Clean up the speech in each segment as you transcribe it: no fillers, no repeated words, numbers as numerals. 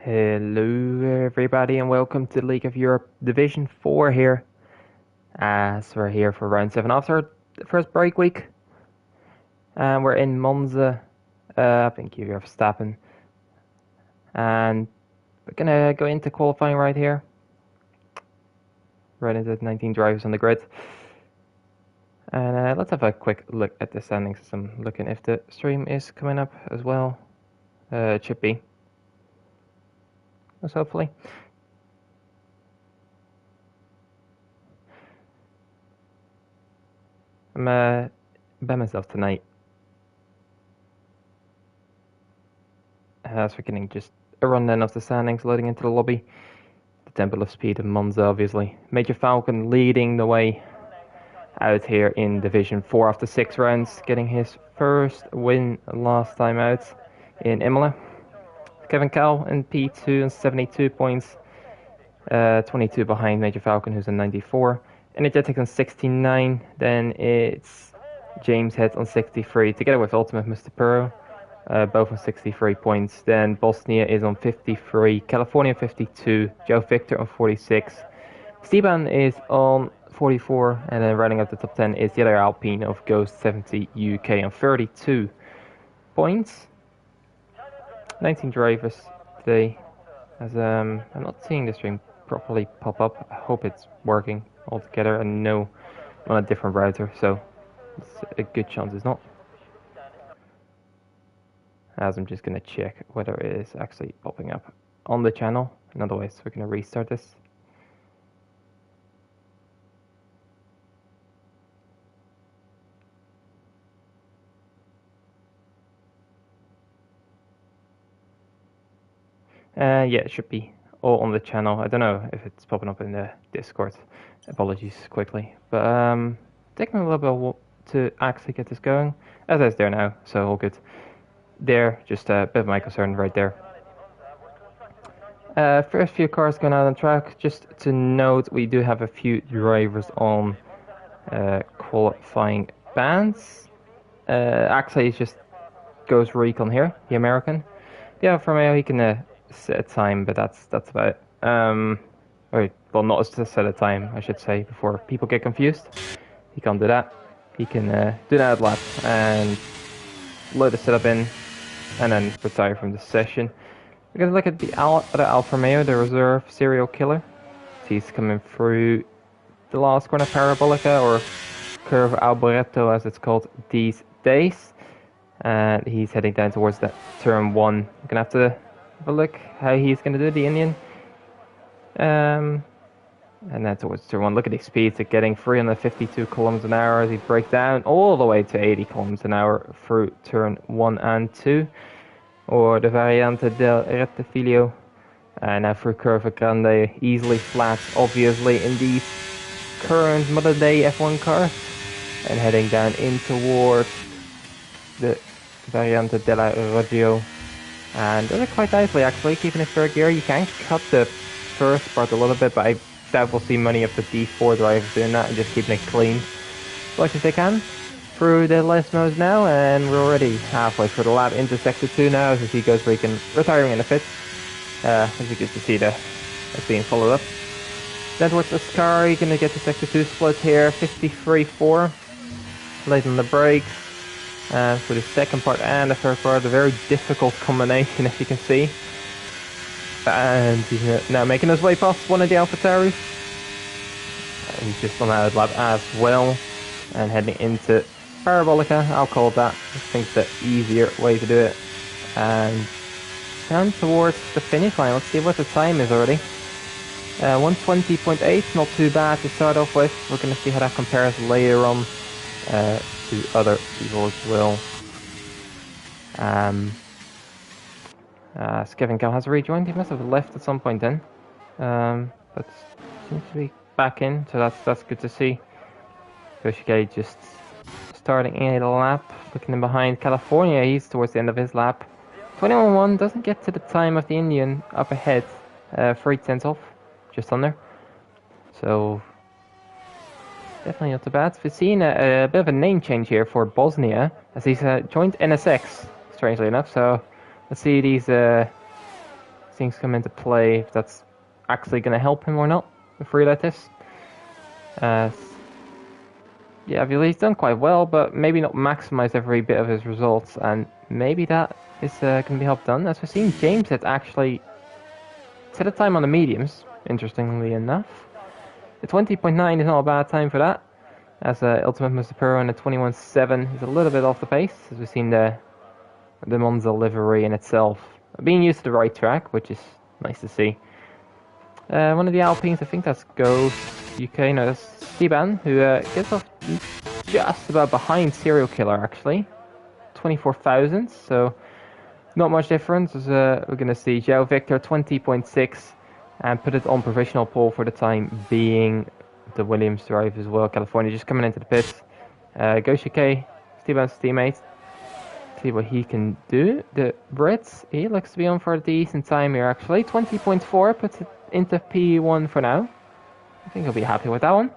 Hello everybody and welcome to League of Europe Division 4 here. As we're here for round 7 after the first break week. And we're in Monza, thank you, Verstappen. And we're gonna go into qualifying right here. Right into the 19 drivers on the grid. And let's have a quick look at the standings. I'm looking if the stream is coming up as well. It should be. Most hopefully. I'm by myself tonight. As we're getting just a rundown of the standings loading into the lobby. The Temple of Speed in Monza, obviously. Major Falcon leading the way out here in Division 4 after 6 rounds, getting his first win last time out in Imola. Kevin Cal in P2 on 72 points, 22 behind Major Falcon, who's on 94. Energetic on 69, then it's James Head on 63, together with Ultimate Mr. Puro, both on 63 points. Then Bosnia is on 53, California 52, Joe Victor on 46, Steban is on 44, and then rounding up the top 10 is the other Alpine of Ghost 70 UK on 32 points. 19 drivers today, as I'm not seeing the stream properly pop up. I hope it's working altogether. I know I'm on a different router, so it's a good chance it's not. As I'm just going to check whether it is actually popping up on the channel, and otherwise we're going to restart this. Yeah, it should be all on the channel. I don't know if it's popping up in the Discord. Apologies quickly. But taking a little bit to actually get this going. As it's there now, so all good. There, just a bit of my concern right there. First few cars going out on track. Just to note, we do have a few drivers on qualifying bans. Actually, it just goes recon here, the American. Yeah, for Mayo, he can set a time, but that's about it. Well, not to set a time, I should say, before people get confused. He can't do that. He can do that lap and load the setup in, and then retire from the session. We're gonna look at the other Alfa Romeo, the reserve serial killer. He's coming through the last corner Parabolica, or Curve Alboreto as it's called these days. And he's heading down towards that turn 1. We're gonna have to have a look how he's gonna do the Indian. And then towards turn 1. Look at the speeds of getting 352 kilometers an hour as he breaks down all the way to 80 kilometers an hour through turn 1 and 2. Or the Variante del Rettifilio. And now through Curva Grande, easily flat, obviously, in these current modern day F1 cars. And heading down in towards the Variante della Reggio, and does it quite nicely actually, keeping it third gear. You can cut the first part a little bit, but I doubt we'll see many of the D4 drivers doing that and just keeping it clean as much as they can through the last modes now. And we're already halfway through the lap into sector 2 now as he goes retiring in the pits. It's good to see that's being followed up. Then towards Ascari, gonna get the sector 2 split here, 53-4, late on the brakes. For the second part and the third part, a very difficult combination, as you can see. And he's now making his way past one of the AlphaTauris. He's just on that lap as well, and heading into Parabolica. I'll call that. I think the easier way to do it. And down towards the finish line. Let's see what the time is already. 120.8, not too bad to start off with. We're going to see how that compares later on to other people as well. Kevin Cal has rejoined. He must have left at some point then, but seems to be back in, so that's good to see. Koshige just starting in a lap, looking in behind California. He's towards the end of his lap. 21.1 doesn't get to the time of the Indian up ahead, 3/10 off, just under. So definitely not too bad. We've seen a bit of a name change here for Bosnia, as he's joined NSX, strangely enough. So let's see these things come into play, if that's actually going to help him or not, if we let this. Yeah, he's done quite well, but maybe not maximize every bit of his results, and maybe that is going to be helped done. As we've seen, James had actually set a time on the mediums, interestingly enough. The 20.9 is not a bad time for that, as Ultimate Mr. Pro and the 21.7 is a little bit off the pace, as we've seen the Monza livery in itself being used to the right track, which is nice to see. One of the Alpines, I think that's Go UK, no, that's Esteban, who gets off just about behind Serial Killer, actually. 24,000, so not much difference. As, we're going to see João Victor 20.6 and put it on provisional pole for the time being. The Williams drive as well. California just coming into the pits. Go UK, Esteban's teammate. See what he can do. The Brits, he looks to be on for a decent time here actually. 20.4 puts it into P1 for now. I think he'll be happy with that one.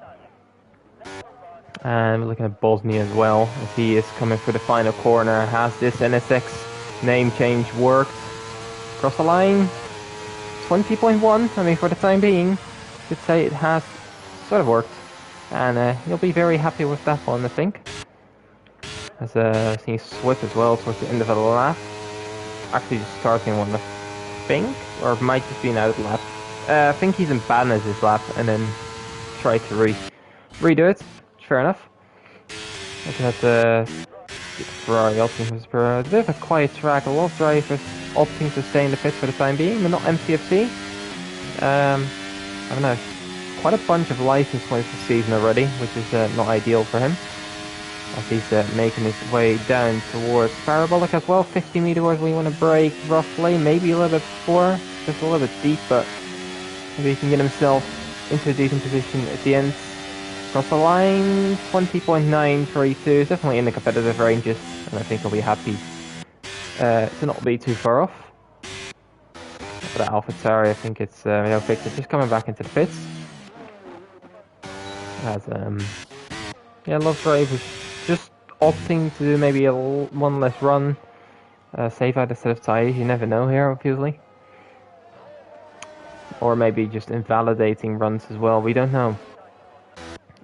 And we're looking at Bosnia as well, as he is coming for the final corner. Has this NSX name change worked? Cross the line. 20.1, I mean for the time being, should say it has sort of worked. And he'll be very happy with that one, I think. As seeing Swift as well towards the end of the lap. Actually just starting one, I think, or it might just be an out lap. I think he's in badness this lap and then try to redo it. Fair enough. Looking at the Ferrari Optimus Pro, it's a bit of a quiet track. A lot of drivers opting to stay in the pits for the time being, but not MCFC. I don't know. Quite a bunch of license points this season already, which is not ideal for him. As he's making his way down towards Parabolic as well. 50 meter where we want to brake roughly, maybe a little bit before, just a little bit deep, but maybe he can get himself into a decent position at the end. Across the line, 20.932 is definitely in the competitive ranges, and I think he'll be happy to not be too far off. For the AlphaTauri, I think it's Victor just coming back into the pits. As yeah, a lot of drivers just opting to do maybe one less run, save out a set of tires. You never know here, obviously, or maybe just invalidating runs as well. We don't know.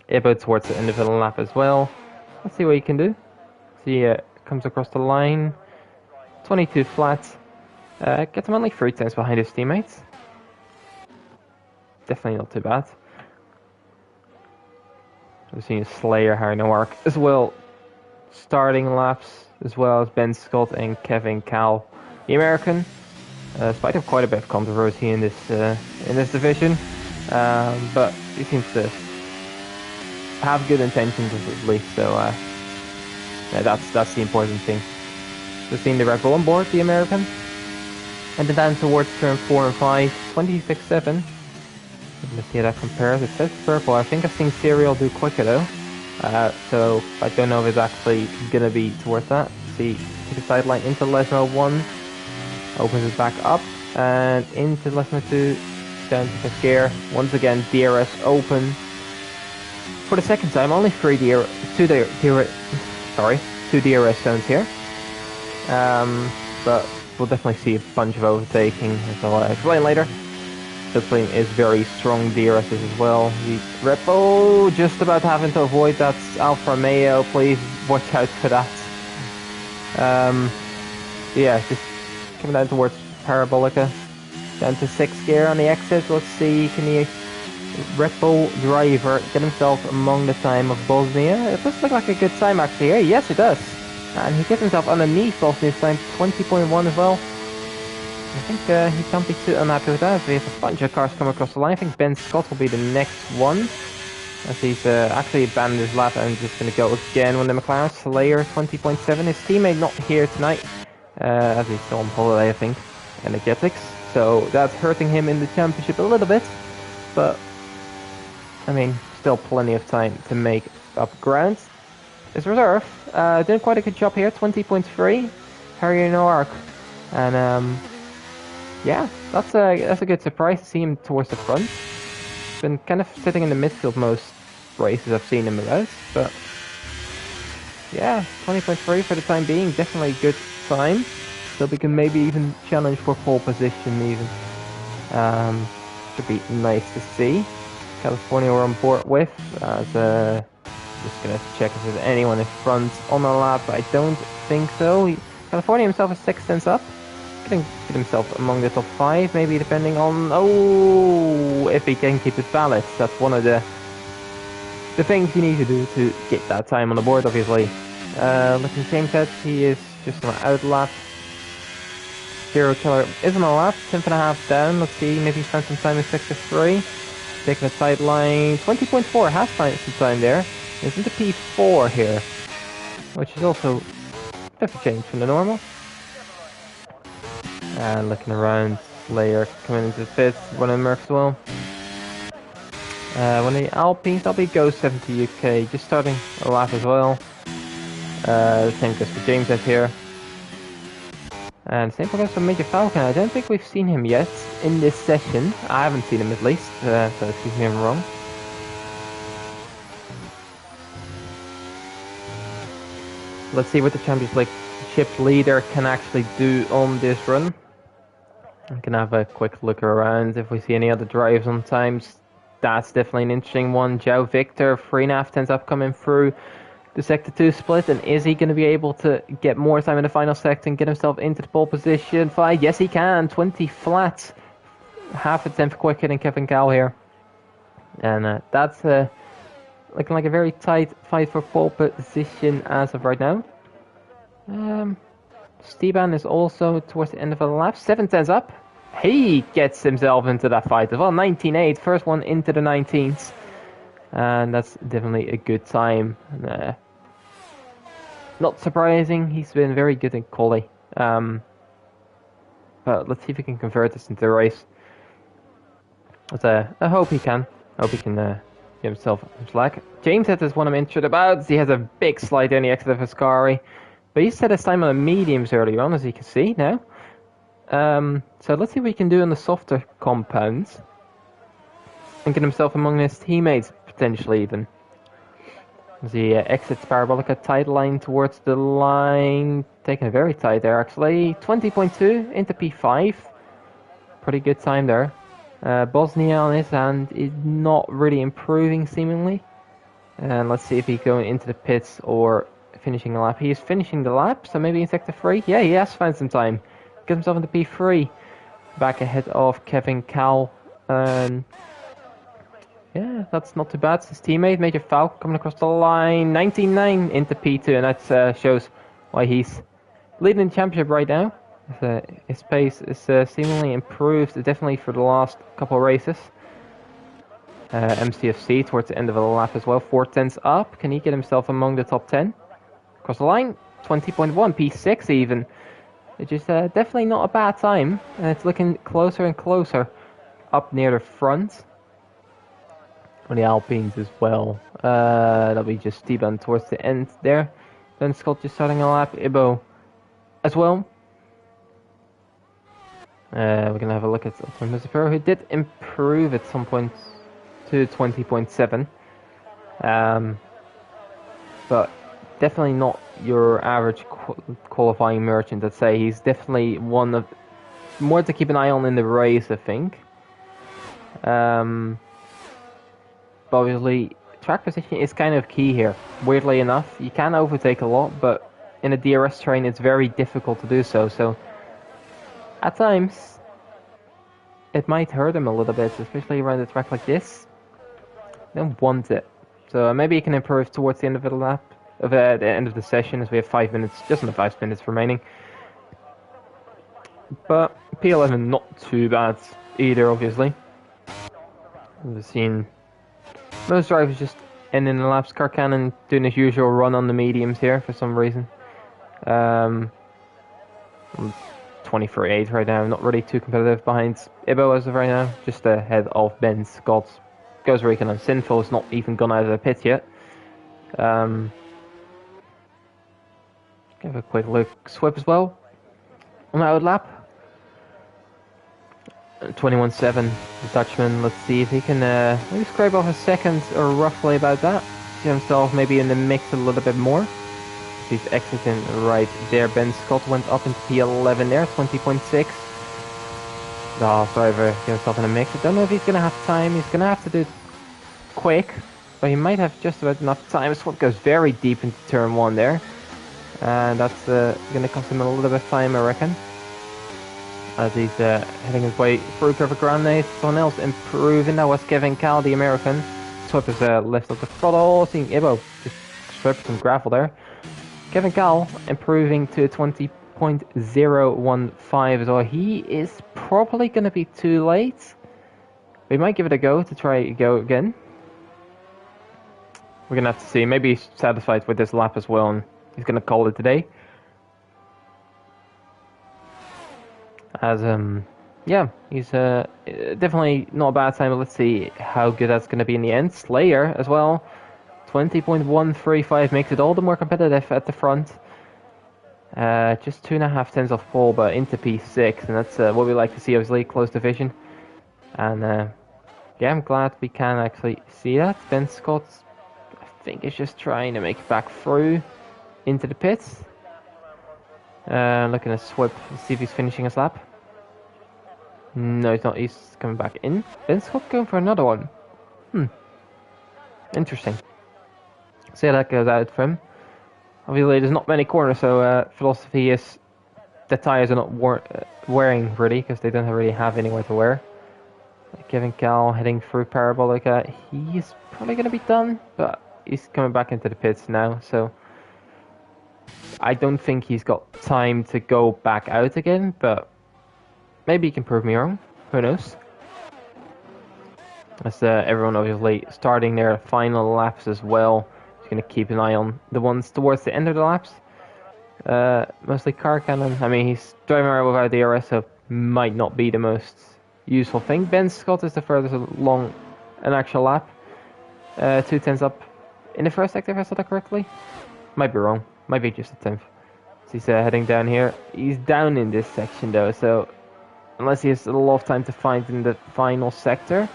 Ibo towards the end of the lap as well. Let's see what he can do. See, comes across the line. 22 flat. Gets him only 3 times behind his teammates. Definitely not too bad. We've seen Slayer, Harry Noark as well. Starting laps as well as Ben Scott and Kevin Cal, the American. Despite of quite a bit of controversy in this division, but he seems to have good intentions at least, so yeah, that's the important thing. We've seen the Red Bull on board, the American, and then down towards turn 4 and 5, 26.7. Let's see how that compares. It says purple. I think I've seen Serial do quicker though, so I don't know if it's actually gonna be towards that. See, to the sideline into Lesmo 1, opens it back up and into Lesmo 2, down to 5th gear. Once again, DRS open. For the second time, only two DRS zones here. But we'll definitely see a bunch of overtaking, as I'll explain later. Discipline is very strong DRSs as well. The Red Bull just about having to avoid that Alfa Romeo. Please watch out for that. Yeah, just coming down towards Parabolica. Down to 6th gear on the exit. Let's see, can the Red Bull driver get himself among the time of Bosnia? It does look like a good time actually here. Yes, it does. And he gets himself underneath Bosnia's time, 20.1 as well. I think he can't be too unhappy with that. We have a bunch of cars come across the line. I think Ben Scott will be the next one, as he's actually abandoned his lap and just going to go again with the McLaren. Slayer 20.7. His teammate not here tonight, as he's still on holiday, I think, energetics. So that's hurting him in the championship a little bit, but I mean, still plenty of time to make up ground. His reserve did quite a good job here, 20.3. Harry Noark, and yeah, that's a good surprise to see him towards the front. Been kind of sitting in the midfield most races I've seen him about, but yeah, 20.3 for the time being, definitely a good time. so we can maybe even challenge for pole position even. Should be nice to see. California we're on board with. As just gonna check if there's anyone in front on the lap. I don't think so. California himself is 6 tenths up. Get himself among the top 5, maybe depending on if he can keep his balance. That's one of the things you need to do to get that time on the board, obviously. Looking James said he is just on an out lap. Zero Killer is on a lap, 10.5 down. Let's see, maybe he's found some time in sector 3. Taking a tight line, 20.4 has found some time there. He's into P4 here, which is also a bit of a change from the normal. And looking around, Slayer coming into the pits, running Merc as well. When the Alpines, that'll be Go 70 UK, just starting a lap as well. The same goes for James F here. And same goes for Major Falcon. I don't think we've seen him yet in this session. I haven't seen him at least, so excuse me if I'm wrong. Let's see what the Championship leader can actually do on this run. I can have a quick look around if we see any other drives on times. That's definitely an interesting one. Zhao Victor, 3.5 tenths up coming through the Sector 2 split. And is he going to be able to get more time in the final sector and get himself into the pole position? 5, yes he can. 20 flat. Half a tenth quicker than Kevin Cal here. And that's looking like a very tight fight for pole position as of right now. Steban is also towards the end of the lap. 7 tenths up. He gets himself into that fight as well. 19.8, first one into the 19s. And that's definitely a good time. Not surprising, he's been very good in quali. But let's see if he can convert this into the race. But, I hope he can. I hope he can give himself some slack. James Head is one I'm interested about. He has a big slide on the exit of Ascari. But he set his time on the mediums earlier on, as you can see now. So let's see what he can do on the softer compounds. And get himself among his teammates, potentially even. As he exits Parabolica, tight line towards the line. Taking it very tight there, actually. 20.2 into P5. Pretty good time there. Bosnia on his hand is not really improving, seemingly. And let's see if he's going into the pits or finishing a lap. He is finishing the lap, so maybe in sector 3. Yeah, he has found some time. Get himself into P3. Back ahead of Kevin Cal. Yeah, that's not too bad. His teammate, Major Falk, coming across the line. 19.9 into P2, and that shows why he's leading the championship right now. His pace is seemingly improved, definitely for the last couple of races. MCFC towards the end of the lap as well. 4 tenths up. Can he get himself among the top 10? Across the line, 20.1, P6 even. Which is definitely not a bad time. And it's looking closer and closer up near the front. On the Alpines as well. That'll be just Steban towards the end there. Then Scott just starting a lap. Ibo as well. We're going to have a look at Mr. who did improve at some point to 20.7. But definitely not your average qualifying merchant, I'd say. He's definitely one of more to keep an eye on in the race, I think. But obviously, track position is kind of key here. Weirdly enough, you can overtake a lot, but in a DRS terrain, it's very difficult to do so. So, at times, it might hurt him a little bit, especially around a track like this. I don't want it. So maybe he can improve towards the end of the lap, of the end of the session, as we have 5 minutes, just under 5 minutes remaining. But P11 not too bad either, obviously. We've seen most drivers just ending the laps. Carcannon doing his usual run on the mediums here for some reason. 23.8 right now, not really too competitive behind Ibo as of right now, just ahead of Ben Scott. Goes Recon and Sinful is not even gone out of the pit yet. Give a quick look. Swip as well on the out lap. 21.7, the Dutchman. Let's see if he can maybe scrape off a second or roughly about that. See himself maybe in the mix a little bit more. He's exiting right there. Ben Scott went up into P11 there, 20.6. The Haas driver gets himself in a mix. I don't know if he's going to have time. He's going to have to do it quick, but he might have just about enough time. Swap goes very deep into turn 1 there, and that's going to cost him a little bit of time, I reckon, as he's heading his way through Curva Grande. Someone else improving. That was Kevin Cal, the American. Swap is left of the throttle. Seeing Ibo just strip some gravel there. Kevin Cal improving to 20.015 as well. He is probably going to be too late. We might give it a go to try go again. We're going to have to see. Maybe he's satisfied with this lap as well, and he's going to call it today. As, yeah, he's definitely not a bad time, but let's see how good that's going to be in the end. Slayer as well, 20.135 makes it all the more competitive at the front. Just 2.5 tenths off pole, but into P6, and that's what we like to see, obviously, close division. And yeah, I'm glad we can actually see that. Ben Scott, I think, is just trying to make it back through into the pits. Looking at Swip, see if he's finishing his lap. No, he's not. He's coming back in. Ben Scott going for another one. Interesting. See how that goes out for him. Obviously, there's not many corners, so philosophy is the tires are not wearing really, because they don't really have anywhere to wear. Kevin Cal heading through Parabolica. He's probably going to be done, but he's coming back into the pits now, so I don't think he's got time to go back out again, but maybe he can prove me wrong. Who knows? As everyone obviously starting their final laps as well. Just going to keep an eye on the ones towards the end of the laps. Mostly car cannon. I mean, he's driving around without DRS, so might not be the most useful thing. Ben Scott is the furthest along an actual lap. 2 tenths up in the first sector, if I saw that correctly. Might be wrong. Might be just a tenth. So he's heading down here. He's down in this section though, so unless he has a lot of time to find in the final sector,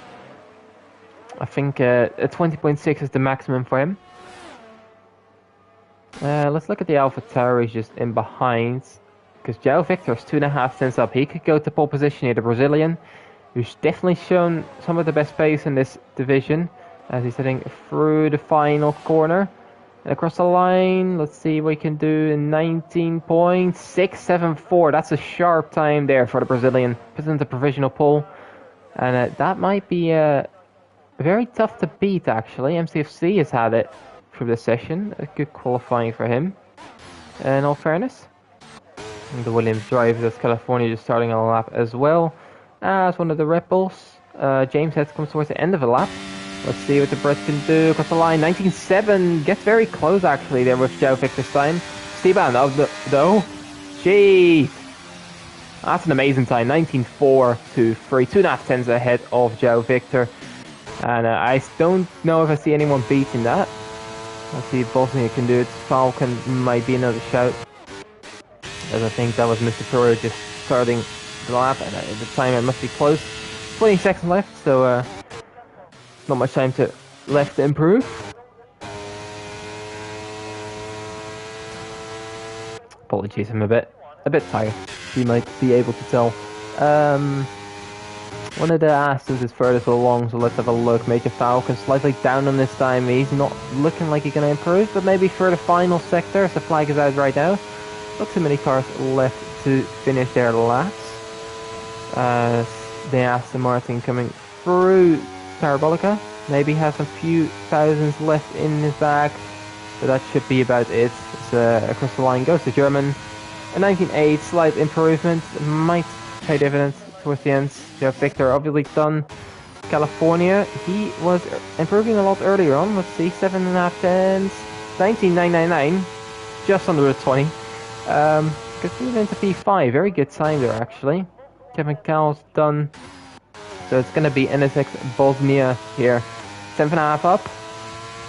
I think a 20.6 is the maximum for him. Let's look at the Alpha Tower. He's just in behind, because João Victor's 2.5 tenths up. He could go to pole position here, the Brazilian, who's definitely shown some of the best pace in this division, as he's heading through the final corner. And across the line, let's see what he can do in 19.674. That's a sharp time there for the Brazilian. Puts into provisional pole. And that might be very tough to beat, actually. MCFC has had it through this session. A good qualifying for him, in all fairness. And the Williams driver, that's California, just starting on a lap as well as one of the Red Bulls. James Head comes towards the end of the lap. Let's see what the Brett can do across the line. 19.7 gets very close actually there with João Victor's time. Esteban, though. Jeez. That's an amazing time. 19.423. 2.5 tenths ahead of João Victor. And I don't know if I see anyone beating that. Let's see if Bosnia can do it. Falcon might be another shout, as I think that was Mr. Toro just starting the lap, and at the time it must be close. 20 seconds left, so not much time left to improve. Apologies, I'm a bit tired. You might be able to tell. One of the Astons is furthest along, so let's have a look. Major Falcon slightly down on this time. He's not looking like he's going to improve, but maybe for the final sector, as the flag is out right now. Not too many cars left to finish their laps. As the Aston Martin coming through Parabolica. Maybe has a few thousands left in his bag, but that should be about it. It's, across the line goes the German. A 19.8, slight improvement. Might pay dividends towards the end. João Victor obviously done. California, he was improving a lot earlier on. Let's see, 7.5 tenths. 19.999, just under the 20. Continuing into P5, very good time there actually. Kevin Cal's done. So it's going to be NSX Bosnia here. 7.5 up.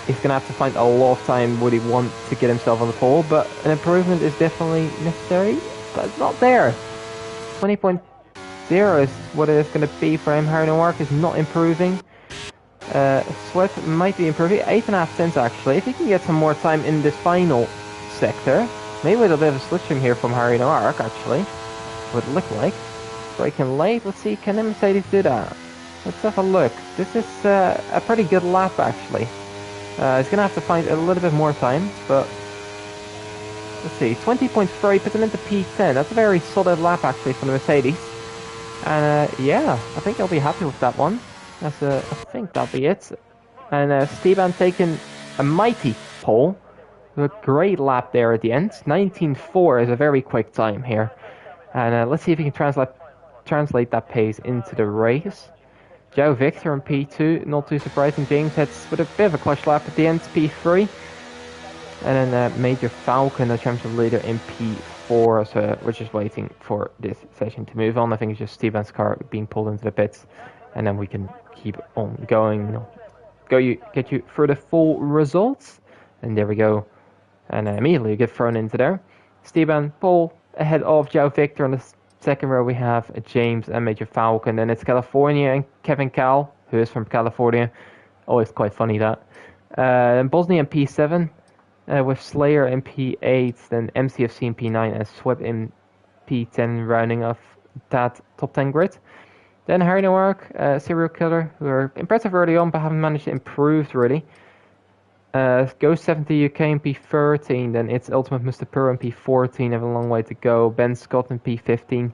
He's going to have to find a lot of time would he want to get himself on the pole, but an improvement is definitely necessary, but it's not there. 20.0 is what it is going to be for him. Harry Noirk is not improving. Swift might be improving. 8.5 tenths actually. If he can get some more time in this final sector. Maybe with a bit of a switching here from Harry Noirk, actually. Would look like. Braking late. Let's see, can the Mercedes do that? Let's have a look. This is a pretty good lap, actually. He's going to have to find a little bit more time, but... Let's see, 20.3 puts him into P10. That's a very solid lap, actually, for the Mercedes. And yeah, I think I'll be happy with that one. I think that'll be it. And Steban taking a mighty pole. A great lap there at the end. 19.4 is a very quick time here. And let's see if he can translate that pace into the race. Joe Victor in P2, not too surprising. James heads with a bit of a clutch lap at the end, P3. And then Major Falcon, the championship leader, in P4. So we're just waiting for this session to move on. I think it's just Steven's car being pulled into the pits. And then we can keep on going. Get you through the full results. And there we go. And immediately you get thrown into there. Steven pole ahead of Joe Victor. On the second row we have James and Major Falcon. And it's California and Kevin Cal, who is from California. Always quite funny that. And Bosnia in P7. With Slayer in P8. Then MCFC in P9. And Swip in P10, rounding off that top 10 grid. Then Harry Noirk, Serial Killer, who are impressive early on, but haven't managed to improve really. Ghost 70 UK in P13, then it's Ultimate Mr. Purr in P14, have a long way to go. Ben Scott in P15,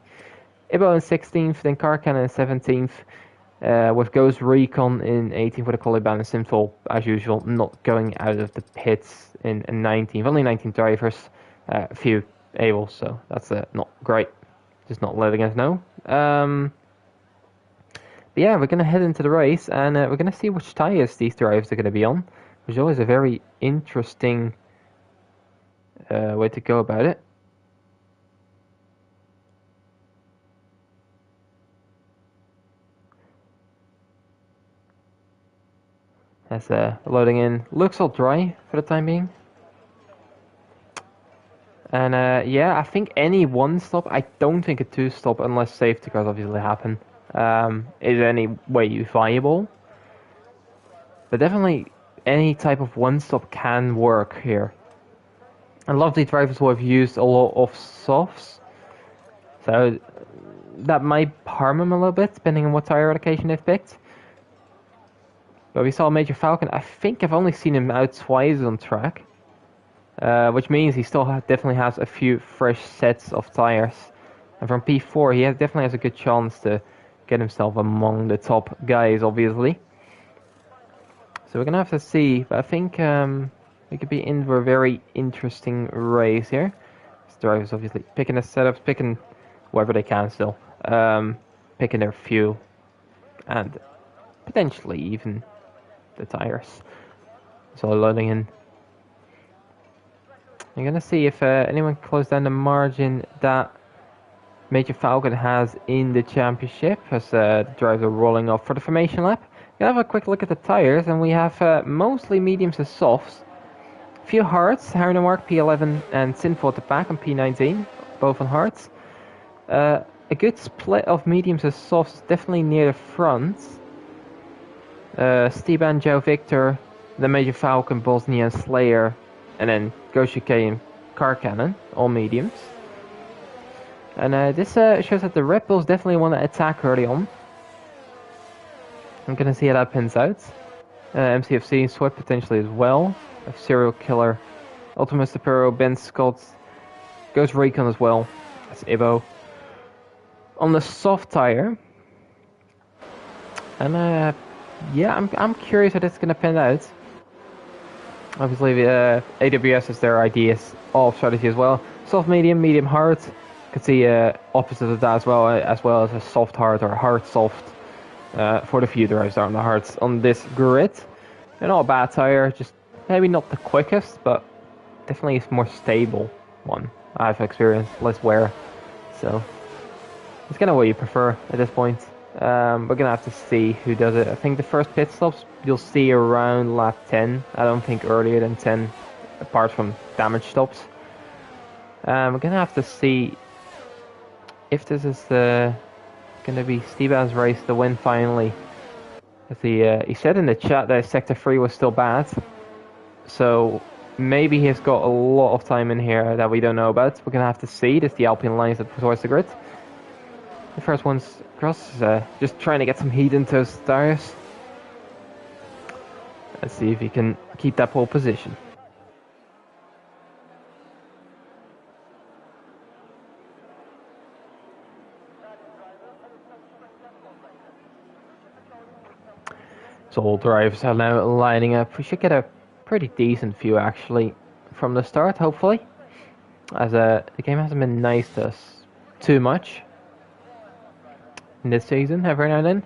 Ibo in 16th, then Karkan in 17th, with Ghost Recon in 18th with a Coliban and Simple, as usual, not going out of the pits in 19th. Only 19 drivers, a few able, so that's not great. Just not letting us know. But yeah, we're going to head into the race, and we're going to see which tyres these drivers are going to be on, which is always a very interesting way to go about it. That's loading in. Looks all dry for the time being. And yeah, I think any one stop, I don't think a two stop, unless safety cars obviously happen, is any way viable. But definitely any type of one stop can work here. And a lot of these drivers will have used a lot of softs, so that might harm them a little bit, depending on what tire allocation they've picked. But we saw Major Falcon. I think I've only seen him out twice on track, which means he still definitely has a few fresh sets of tires. And from P4, he definitely has a good chance to get himself among the top guys, obviously. So we're going to have to see, but I think we could be in for a very interesting race here. This driver's obviously picking the setups, picking whatever they can still, picking their fuel, and potentially even the tires. So loading in. I'm going to see if anyone can close down the margin that Major Falcon has in the championship, as the drivers are rolling off for the formation lap. Gonna have a quick look at the tires, and we have mostly mediums and softs. A few hards, Harry Noirk P11 and Sinful at the back on P19, both on hards. A good split of mediums and softs, definitely near the front. Steban, Joe Victor, the Major Falcon, Bosnia, and Slayer, and then Ghost UK and Car Cannon, all mediums. And this shows that the Red Bulls definitely want to attack early on. I'm going to see how that pins out. MCFC, Sweat potentially as well. A Serial Killer, Ultimate Supero, Ben Scott, Ghost Recon as well. That's Ibo. On the soft tire. And yeah, I'm curious how this is going to pin out. Obviously, AWS has their ideas of strategy as well. Soft, medium, medium, hard. You can see opposite of that as well as a soft hard or a hard soft. For the few drivers that are on the hards on this grid. They're not a bad tire, just maybe not the quickest, but definitely a more stable one. I've experienced less wear, so it's kind of what you prefer at this point. We're gonna have to see who does it. I think the first pit stops you'll see around lap 10. I don't think earlier than 10, apart from damage stops. We're gonna have to see if this is the gonna be Steban's race to win finally. As he said in the chat that Sector 3 was still bad, so maybe he's got a lot of time in here that we don't know about. We're gonna have to see. This is the Alpine lines that towards the grid. The first one's across, just trying to get some heat into his tires. Let's see if he can keep that pole position. So all drivers are now lining up. We should get a pretty decent view actually from the start, hopefully. As the game hasn't been nice to us too much in this season, every now and then.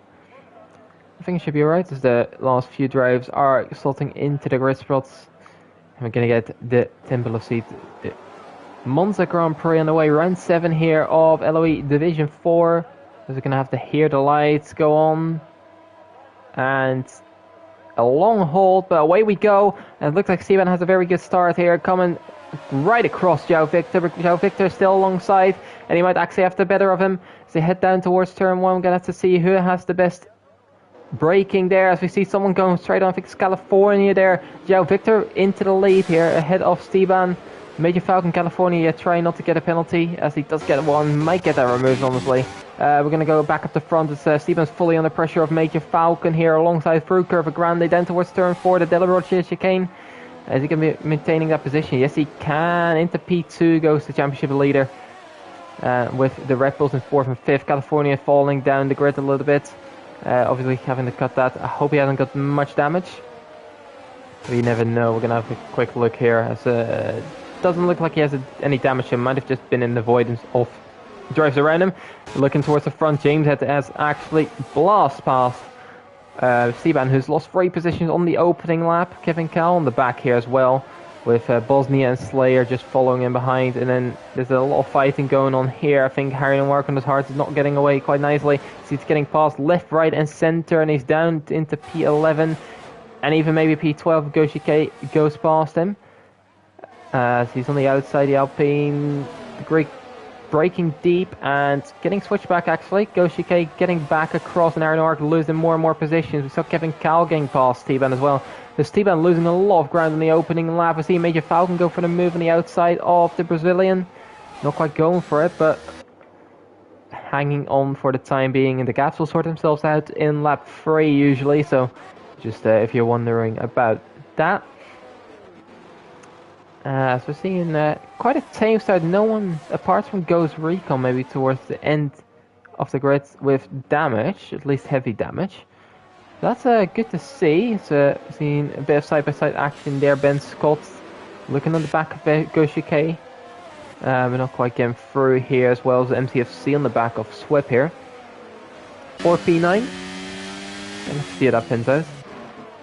I think it should be alright as the last few drives are slotting into the grid spots. And we're gonna get the Temple of Seat Monza Grand Prix on the way. Round 7 here of LOE Division 4. As we're gonna have to hear the lights go on. And a long hold, but away we go. And it looks like Esteban has a very good start here, coming right across João Victor. João Victor still alongside, and he might actually have the better of him as they head down towards turn 1. We're gonna have to see who has the best braking there, as we see someone going straight on. I think it's California there. João Victor into the lead here, ahead of Esteban. Major Falcon California trying not to get a penalty, as he does get one, might get that removed honestly. We're going to go back up the front as Esteban's fully under pressure of Major Falcon here alongside through Curva Grande down towards turn 4, the Della Rocha chicane. Is he going to be maintaining that position? Yes, he can. Into P2 goes the championship leader with the Red Bulls in 4th and 5th. California falling down the grid a little bit. Obviously having to cut that. I hope he hasn't got much damage. We never know. We're going to have a quick look here as doesn't look like he has any damage. He might have just been in the avoidance of drives around him. Looking towards the front, James has actually blast past Esteban, who's lost 3 positions on the opening lap. Kevin Cal on the back here as well, with Bosnia and Slayer just following in behind. And then there's a lot of fighting going on here. I think Harry Noir on his heart is not getting away quite nicely. So he's getting past left, right and center, and he's down into P11 and even maybe P12. Goshike goes past him. He's on the outside, the Alpine, the Greek braking deep and getting switched back actually. Goshike getting back across, and Aaron Ark losing more and more positions. We saw Kevin Cal getting past Esteban as well. So Esteban losing a lot of ground in the opening lap. We see Major Falcon go for the move on the outside of the Brazilian. Not quite going for it, but hanging on for the time being. And the gaps will sort themselves out in lap 3 usually. So just if you're wondering about that. So we're seeing quite a tame start. No one, apart from Ghost Recon, maybe towards the end of the grid with damage, at least heavy damage. That's good to see. So seeing a bit of side-by-side action there. Ben Scott looking on the back of Goshike. We're not quite getting through here, as well as MCFC on the back of Swip here. Or P9. And let's see how that pins out.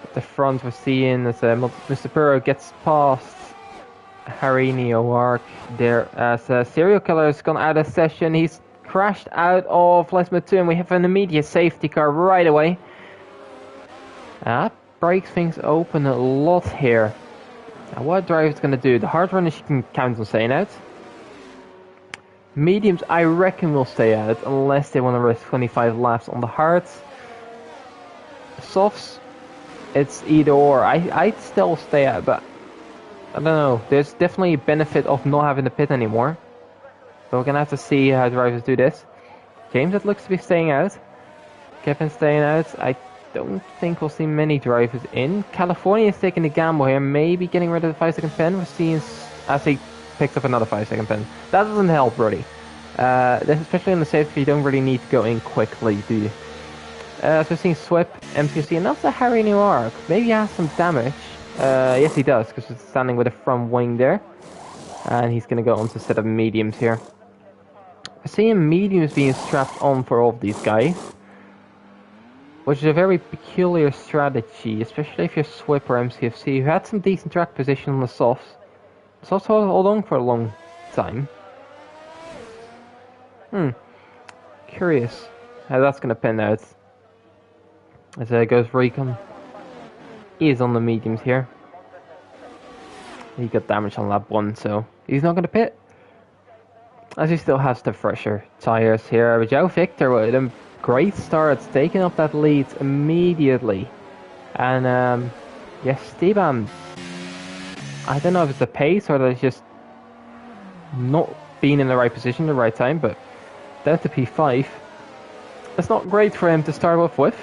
At the front we're seeing as Mr. Puro gets past Harry Neoark there as Serial Killer has gone out of session. He's crashed out of Lesmo 2 and we have an immediate safety car right away. That breaks things open a lot here. Now what driver's going to do? The hard runners you can count on staying out. Mediums I reckon will stay out unless they want to risk 25 laps on the hards. Softs, it's either or. I'd still stay out, but I don't know, there's definitely a benefit of not having the pit anymore. So we're gonna have to see how drivers do this. James, it looks to be staying out. Kevin staying out. I don't think we'll see many drivers in. California is taking the gamble here, maybe getting rid of the 5-second pen. We're seeing as he picks up another 5-second pen. That doesn't help really. Especially on the safety, you don't really need to go in quickly, do you? So we're seeing Swip, MCC, and also Harry Newark. Maybe he has some damage. Yes, he does, because he's standing with a front wing there. And he's going to go on to set up mediums here. I see mediums being strapped on for all of these guys. Which is a very peculiar strategy, especially if you're Swip or MCFC, who had some decent track position on the softs. Softs hold on for a long time. Curious how that's going to pan out. As there goes Recon. He is on the mediums here. He got damage on lap 1, so he's not going to pit. As he still has the fresher tires here. But João Victor with a great start, taking up that lead immediately. And yes, Esteban, I don't know if it's the pace or that it's just not being in the right position at the right time, but down to P5. That's not great for him to start off with.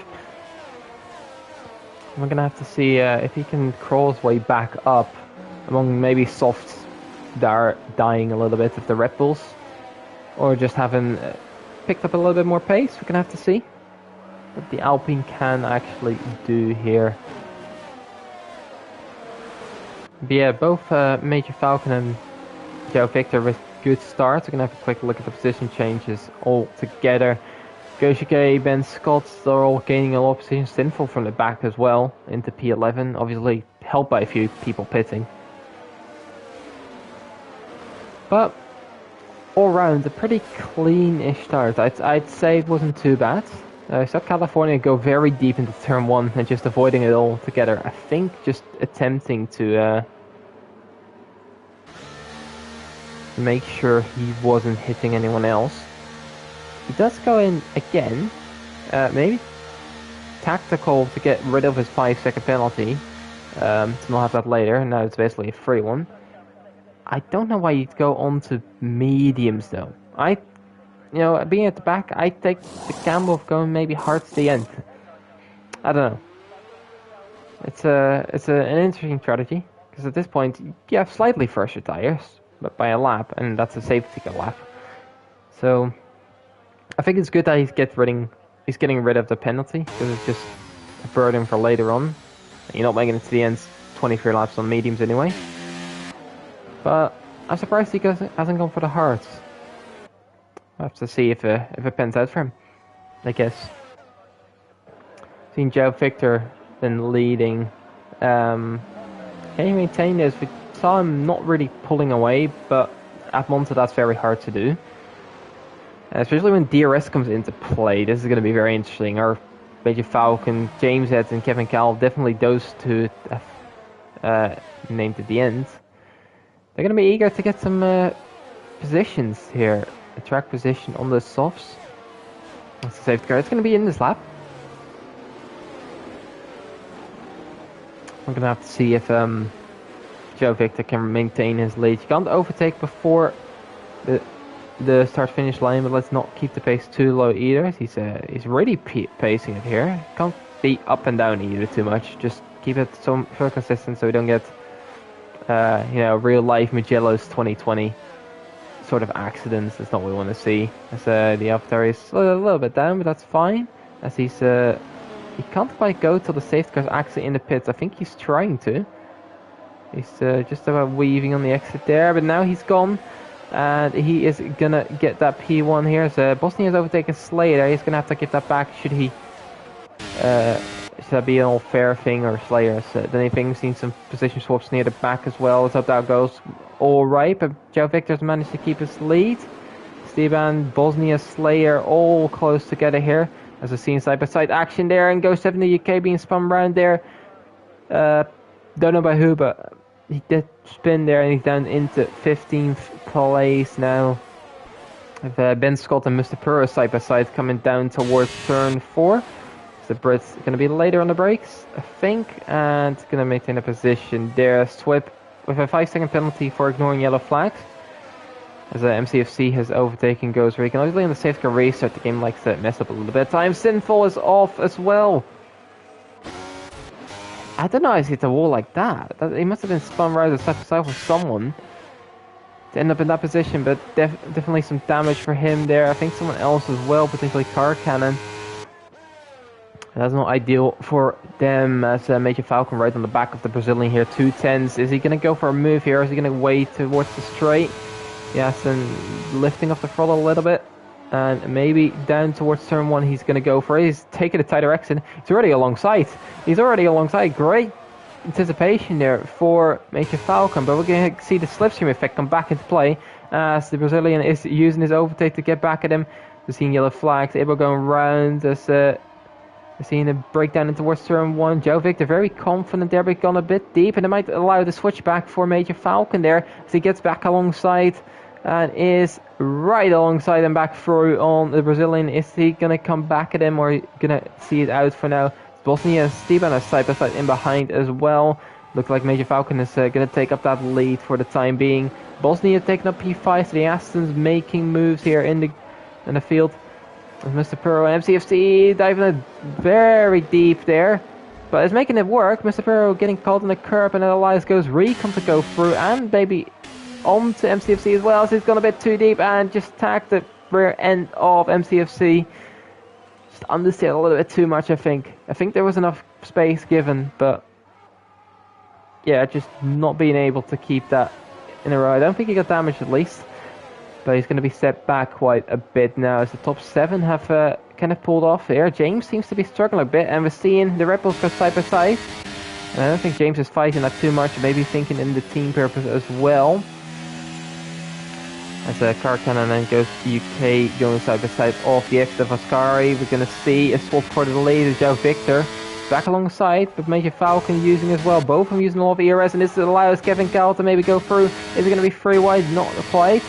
We're going to have to see if he can crawl his way back up among maybe softs that are dying a little bit of the Red Bulls, or just having picked up a little bit more pace. We're going to have to see what the Alpine can actually do here. But yeah, both Major Falcon and Joe Victor with good starts. We're going to have a quick look at the position changes all together. Goshike, Ben Scott, they're all gaining a lot of position. Sinful from the back as well into P11, obviously helped by a few people pitting. But all round, a pretty clean-ish start. I'd say it wasn't too bad. South California go very deep into turn 1 and just avoiding it all together. I think just attempting to make sure he wasn't hitting anyone else. He does go in again, maybe tactical to get rid of his 5-second penalty, to not have that later, and now it's basically a free one. I don't know why you'd go on to mediums though. Being at the back, I take the gamble of going maybe hard to the end. I don't know. It's an interesting strategy, because at this point you have slightly fresher tires, but by a lap, and that's a safety car lap. So I think it's good that he's getting rid of the penalty, because it's just a burden for later on. You're not making it to the end 23 laps on mediums anyway. But I'm surprised he hasn't gone for the hards. We'll have to see if it pans out for him, I guess. Seeing Joe Victor then leading. Can he maintain this? We saw him not really pulling away, but at Monza that's very hard to do. Especially when DRS comes into play, this is going to be very interesting. Our Major Falcon, James Eds and Kevin Cal, definitely those two named at the end. They're going to be eager to get some positions here. A track position on the softs. That's the safety car. It's going to be in this lap. I'm going to have to see if Joe Victor can maintain his lead. You can't overtake before the start-finish line, but let's not keep the pace too low either. He's really pacing it here. Can't be up and down either too much. Just keep it so consistent so we don't get real life Mugello's 2020 sort of accidents. That's not what we want to see. As the AlphaTauri is a little bit down, but that's fine. As he can't quite go till the safety car's actually in the pits. I think he's trying to. He's just about weaving on the exit there, but now he's gone. And he is gonna get that P1 here. So Bosnia has overtaken Slayer. He's gonna have to give that back. Should that be an all fair thing, or Slayer done anything? Seen some position swaps near the back as well. Let's hope that goes all right. But Joe Victor's managed to keep his lead. Steban, Bosnia, Slayer all close together here. As we've seen side by side action there, and Ghost 7 the UK being spun around there. Don't know by who, but he did spin there, and he's down into 15th place now. With Ben Scott and Mr. Puro side by side coming down towards turn 4. The Brits going to be later on the brakes, I think, and going to maintain a position there. Swip with a 5-second penalty for ignoring yellow flags. As MCFC has overtaken Ghost Recon. Obviously in the safety car restart, the game likes to mess up a little bit of time. Sinful is off as well. I don't know how he hit the wall like that. He must have been spun right the side to side with someone to end up in that position, but definitely some damage for him there. I think someone else as well, potentially Car Cannon. That's not ideal for them, as Major Falcon right on the back of the Brazilian here. 210s. Is he going to go for a move here, or is he going to wait towards the straight? Yes, and lifting off the throttle a little bit. And maybe down towards turn 1 he's going to go for it. He's taking a tighter exit. He's already alongside. Great anticipation there for Major Falcon. But we're going to see the slipstream effect come back into play, as the Brazilian is using his overtake to get back at him. We're seeing yellow flags. Able going round as... seeing a breakdown in towards turn 1. Joe Victor very confident there, but gone a bit deep, and it might allow the switch back for Major Falcon there as he gets back alongside and is right alongside him back through on the Brazilian. Is he going to come back at him, or going to see it out for now? Bosnia and Steban are side by side in behind as well. Looks like Major Falcon is going to take up that lead for the time being. Bosnia taking up P5, so the Aston's making moves here in the field. With Mr. Puro and MCFC diving it very deep there. But it's making it work. Mr. Puro getting caught in the curb, and then Elias goes Recon to go through, and maybe onto MCFC as well. So he's gone a bit too deep and just tagged the rear end of MCFC. Just understeered a little bit too much, I think. I think there was enough space given, but yeah, just not being able to keep that in a row. I don't think he got damaged at least, but he's going to be set back quite a bit now as the top 7 have kind of pulled off here. James seems to be struggling a bit, and we're seeing the Red Bulls go side by side. And I don't think James is fighting that too much, maybe thinking in the team purpose as well. As Car Cannon then goes to UK going side by side off the exit of Ascari. We're going to see a swap for the lead as Joe Victor back alongside, but Major Falcon using as well. Both of them using a lot of ERS, and this allows Kevin Cal to maybe go through. Is it going to be 3 wide? Not quite.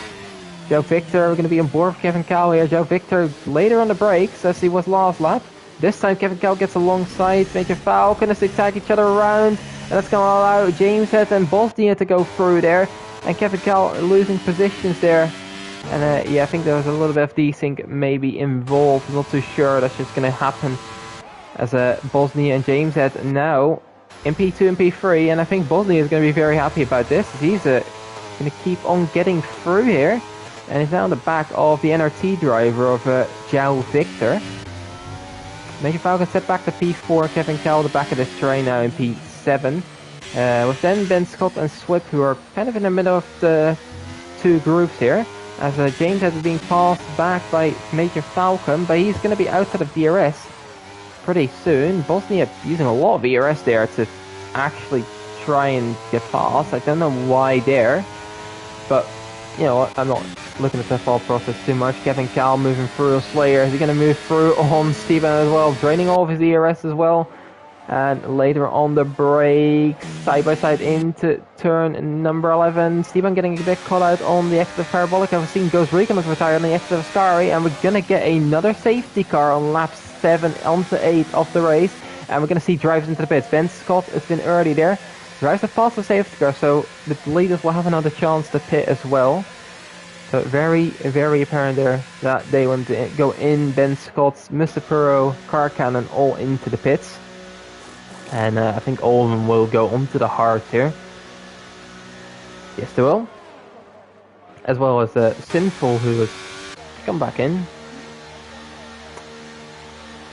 Joe Victor, we're going to be on board with Kevin Cal here. Joe Victor later on the brakes as he was last lap. This time Kevin Cal gets alongside Major Falcon as they tag each other around, and that's going to allow James Head and Bosnia to go through there. And Kevin Cal losing positions there. And yeah, I think there was a little bit of desync maybe involved. Not too sure that's just going to happen. As Bosnia and James Head now in P2 and P3. And I think Bosnia is going to be very happy about this. He's going to keep on getting through here. And he's now on the back of the NRT driver of João Victor. Major Falcon set back to P4. Kevin Cal the back of this train now in P7. With then Ben Scott and Swip, who are kind of in the middle of the 2 groups here. As James has been passed back by Major Falcon, but he's going to be outside of DRS pretty soon. Bosnia using a lot of ERS there to actually try and get past. I don't know why there, but you know, I'm not looking at the thought process too much. Kevin Cal moving through Slayer. Is he going to move through on Steven as well, draining all of his ERS as well? And later on the brakes, side by side into turn number 11. Steven getting a bit caught out on the exit of Parabolic. I've seen Ghost Recon was retired on the exit of Scary, and we're going to get another safety car on lap 7 onto 8 of the race. And we're going to see drives into the pits. Ben Scott has been early there. Drives the fastest safety car, so the leaders will have another chance to pit as well. So very, very apparent there that they want to go in. Ben Scott, Mr. Puro, Car Cannon all into the pits. And I think all of them will go onto the hard here. Yes, they will. As well as Sinful, who has come back in.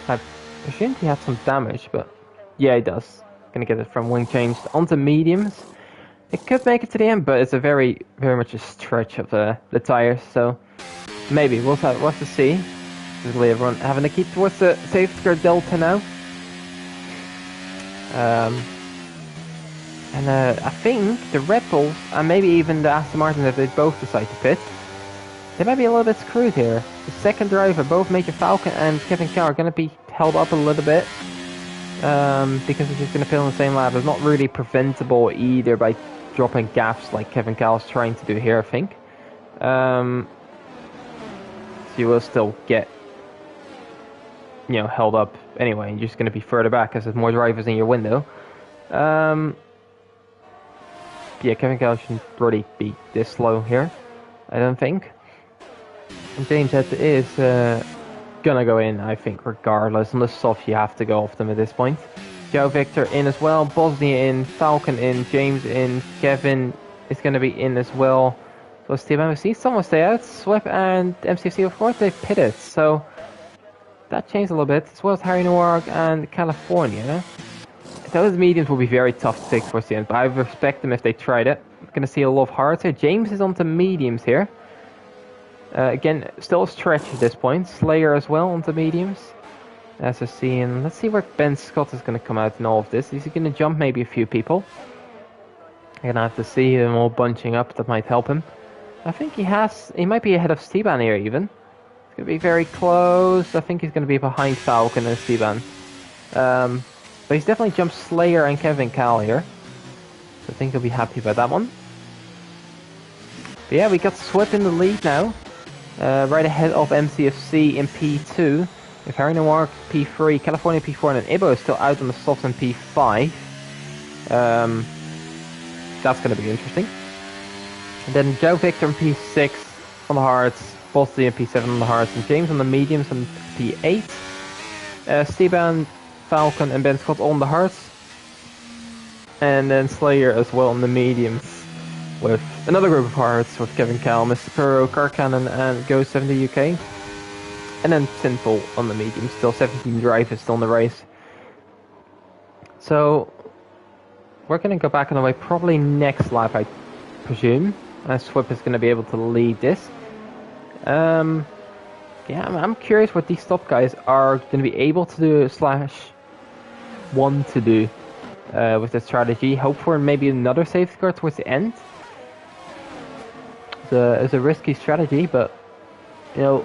I presumed he had some damage, but yeah, he does. Gonna get it from wing change onto mediums. It could make it to the end, but it's a very, very much a stretch of the tires. So maybe we'll have to see. Basically, everyone having to keep towards the safety car delta now. I think the Red Bulls and maybe even the Aston Martins, if they both decide to pit, they might be a little bit screwed here. The second driver, both Major Falcon and Kevin Cal, are going to be held up a little bit because it's just going to pit on the same lap. It's not really preventable either by dropping gaps like Kevin Cal is trying to do here, I think. So you will still get, you know, held up anyway. You're just going to be further back because there's more drivers in your window. Yeah, Kevin Cal shouldn't really be this slow here, I don't think. And James Head is gonna go in, I think, regardless. Unless soft, you have to go off them at this point. Joe Victor in as well, Bosnia in, Falcon in, James in, Kevin is gonna be in as well. So Steve MFC, someone stay out, Swip and MCFC, of course, they pitted, so that changed a little bit, as well as Harry Noir and California. Those mediums will be very tough to take towards the end, but I respect them if they tried it. I'm going to see a lot of hards here. James is onto mediums here. Again, still a stretch at this point. Slayer as well onto mediums. As we're seeing, let's see where Ben Scott is going to come out in all of this. Is he going to jump maybe a few people? I'm going to have to see him all bunching up. That might help him. I think he might be ahead of Steban here even. It's going to be very close. I think he's going to be behind Falcon and Steban. But he's definitely jumped Slayer and Kevin Cal here. So I think he'll be happy about that one. But yeah, we got Swip in the lead now. Right ahead of MCFC in P2. With Harry Noir P3, California P4, and then Ibo is still out on the softs in P5. that's going to be interesting. And then Joe Victor on P6 on the hards, Boston on P7 on the hards, and James on the mediums on P8. Steban, Falcon, and Ben Scott on the hards. And then Slayer as well on the mediums, with another group of hards with Kevin Cal, Mr. Perro, Car Cannon, and Go70 UK. And then Sinful on the mediums, still 17 drivers still in the race. So we're going to go back on the way probably next lap, I presume. Swip is going to be able to lead this. Yeah, I'm curious what these top guys are going to be able to do / want to do with this strategy. Hope for maybe another safety car towards the end. It's a risky strategy, but you know,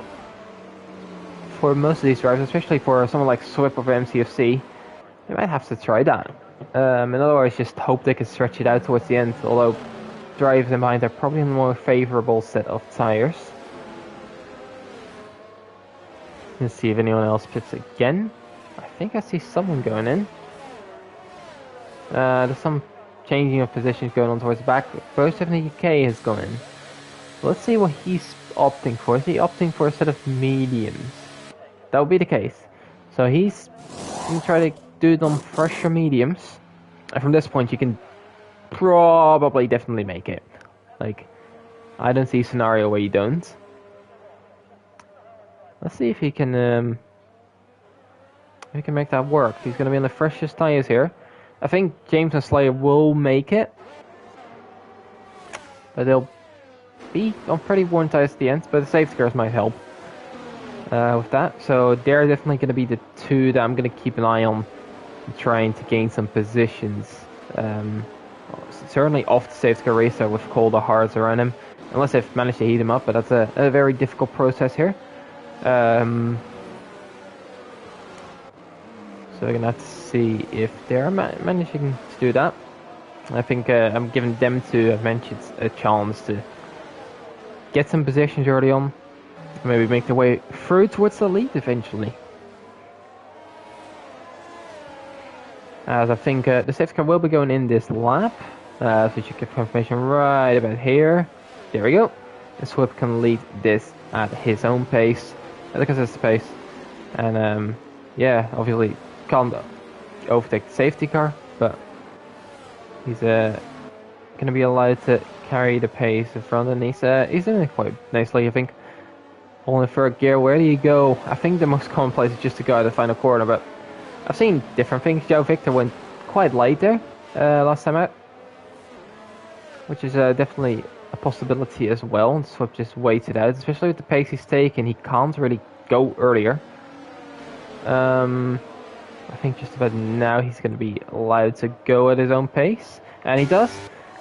for most of these drivers, especially for someone like Swip of MCFC, they might have to try that. In other words, just hope they can stretch it out towards the end, although drivers in behind are probably in a more favourable set of tyres. Let's see if anyone else pits again. I think I see someone going in. There's some changing of positions going on towards the back. Go70 UK has gone in. Let's see what he's opting for. Is he opting for a set of mediums? That would be the case. So he's going to try to do it on fresher mediums. And from this point you can probably definitely make it. Like, I don't see a scenario where you don't. Let's see if he can make that work. He's going to be on the freshest tyres here. I think James and Slayer will make it, but they'll be on pretty worn tyres at the end, but the safety cars might help with that. So they're definitely going to be the two that I'm going to keep an eye on, trying to gain some positions. Certainly off the safety car racer with colder hards around him, unless they've managed to heat him up, but that's a very difficult process here. So we're going to have to see if they're managing to do that. I think I'm giving them to, I've mentioned, a chance to get some positions early on. Maybe make their way through towards the lead eventually. As I think the safety car will be going in this lap. So you should get confirmation right about here. There we go. And Swip can lead this at his own pace. At a consistent pace. And yeah, obviously can't overtake the safety car, but he's going to be allowed to carry the pace in front, and he's doing it quite nicely, I think. All in third gear. Where do you go? I think the most common place is just to go out the final corner, but I've seen different things. Joe Victor went quite late there last time out, which is definitely a possibility as well. And Swip just waited out, especially with the pace he's taken. He can't really go earlier. I think just about now he's going to be allowed to go at his own pace, and he does.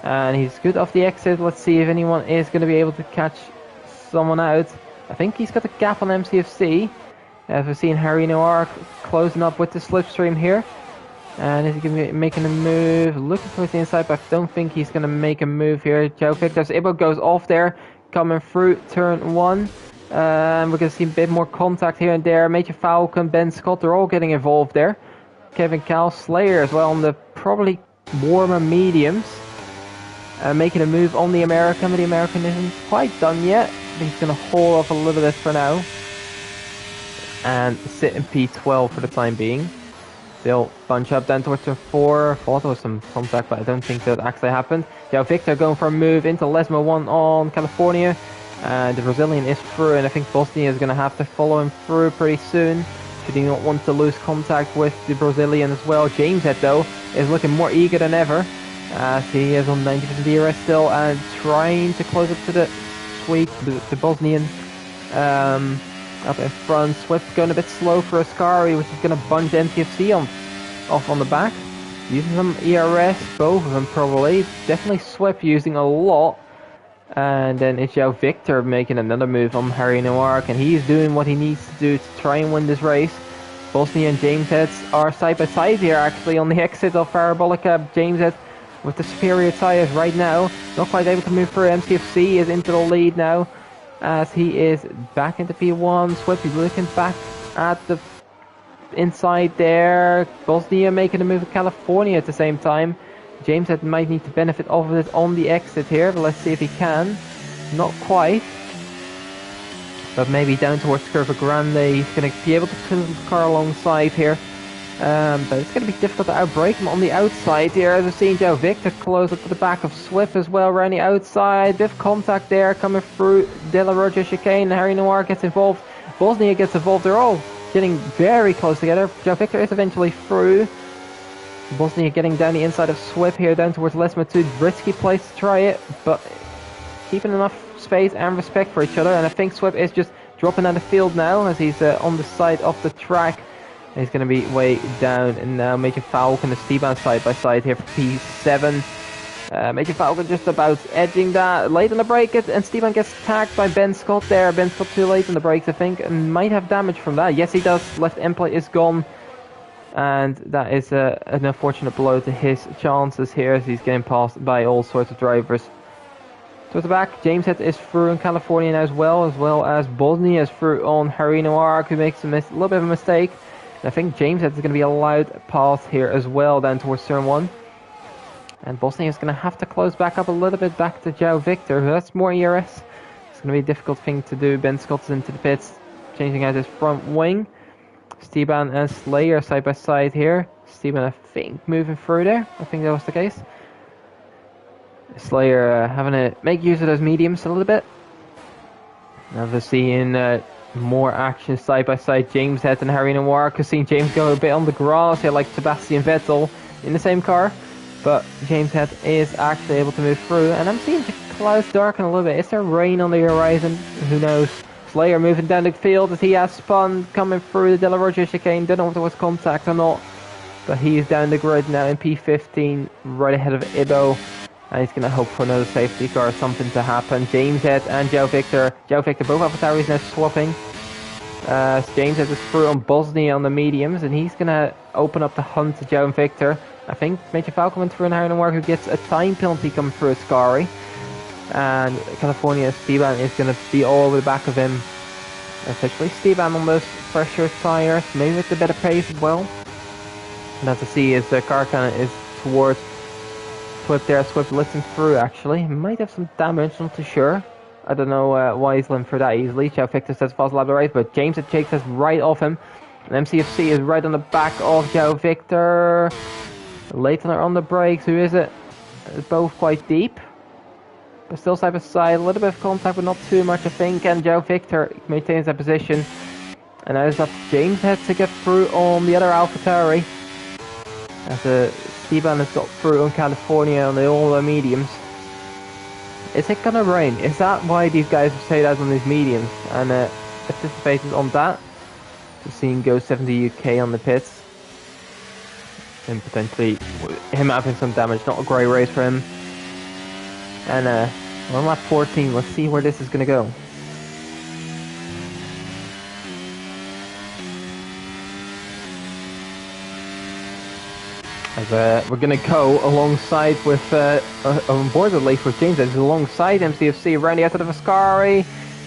And he's good off the exit. Let's see if anyone is going to be able to catch someone out. I think he's got a gap on MCFC. As we've seen Harry Noir closing up with the slipstream here. And is he going to be making a move? Looking towards the inside, but I don't think he's going to make a move here. Joe Victor's Ibo goes off there, coming through turn 1. We're going to see a bit more contact here and there. Major Falcon, Ben Scott, they're all getting involved there. Kevin Cal, Slayer as well on the probably warmer mediums. Making a move on the American, but the American isn't quite done yet. I think he's going to hold off a little bit for now. And sit in P12 for the time being. They'll bunch up then towards turn 4. Thought there was some contact, but I don't think that actually happened. Joe Victor going for a move into Lesmo 1 on California. And the Brazilian is through, and I think Bosnia is going to have to follow him through pretty soon. Should he not want to lose contact with the Brazilian as well. James Head, though, is looking more eager than ever, as he is on 90% DRS still, and trying to close up to the Swede, the Bosnian, up in front. Swift going a bit slow for Ascari, which is going to bunch MTFC off on the back. Using some ERS, both of them probably. Definitely Swift using a lot. And then it's Joe Victor making another move on Harry Noir, and he's doing what he needs to do to try and win this race. Bosnia and James Heads are side by side here actually on the exit of Parabolica. James Head with the superior tyres right now, not quite able to move through. MCFC is into the lead now as he is back into P1. Swift looking back at the inside there. Bosnia making a move with California at the same time. James Head might need to benefit off of it on the exit here, but let's see if he can. Not quite. But maybe down towards Curva Grande, he's going to be able to pull the car alongside here. But it's going to be difficult to outbrake him on the outside here, as we've seen Joe Victor close up to the back of Swift as well around the outside. Bit of contact there coming through De La Rocha chicane. Harry Noir gets involved. Bosnia gets involved. They're all getting very close together. Joe Victor is eventually through. Bosnia getting down the inside of Swift here, down towards Les Matoud. Risky place to try it, but keeping enough space and respect for each other. And I think Swift is just dropping out of the field now as he's on the side of the track. He's going to be way down, and now Major Falcon and Esteban side by side here for P7. Major Falcon just about edging that. Late on the brake, and Esteban gets tagged by Ben Scott there. Ben Scott too late on the brakes, I think, and might have damage from that. Yes, he does. Left end plate is gone, and that is an unfortunate blow to his chances here as he's getting passed by all sorts of drivers. Towards the back, James Head is through in California now as well as Bosnia is through on Harry Noir, who makes a little bit of a mistake. I think James Head is going to be allowed pass here as well down towards turn 1. And Bosnia is going to have to close back up a little bit back to Joe Victor. That's more ERS. It's going to be a difficult thing to do. Ben Scott's into the pits, changing out his front wing. Esteban and Slayer side by side here. Esteban, I think, moving through there. I think that was the case. Slayer having to make use of those mediums a little bit. Now we're seeing more action side by side. James Head and Harry Noir. Because seeing James go a bit on the grass here like Sebastian Vettel in the same car. But James Head is actually able to move through. And I'm seeing the clouds darken a little bit. Is there rain on the horizon? Who knows? Slayer moving down the field as he has spun coming through the De La Rocha chicane. Don't know if there was contact or not. But he is down the grid now in P15 right ahead of Ibo. And he's going to hope for another safety car or something to happen. James Head and Joe Victor. Joe Victor, both AlphaTauris now swapping. James Head is through on Bosnia on the mediums. And he's going to open up the hunt to Joe and Victor. I think Major Falcon went through an Iron War who gets a time penalty coming through Ascari. And California Esteban is going to be all over the back of him. Officially, Esteban on those fresher tires. Maybe with a bit of pace as well. And as I see is the car kind of is towards Swift there. Swift lifting through actually. Might have some damage, not too sure. I don't know why he's limped through that easily. Joe Victor says fast lap the race, but James at Jake says right off him. And MCFC is right on the back of Joe Victor. Leitner on the brakes. Who is it? It's both quite deep. But still side by side. A little bit of contact, but not too much, I think. And Joe Victor maintains that position. And now it's up to James Head to get through on the other AlphaTauri. As Esteban has got through on California on the all the mediums. Is it gonna rain? Is that why these guys have stayed out on these mediums and anticipated on that? We're seeing Go 70 UK on the pits. And potentially him having some damage. Not a great race for him. And we're on lap 14. Let's see where this is gonna go. As we're gonna go alongside with on board the late with James Head alongside MCFC around the outside of Ascari.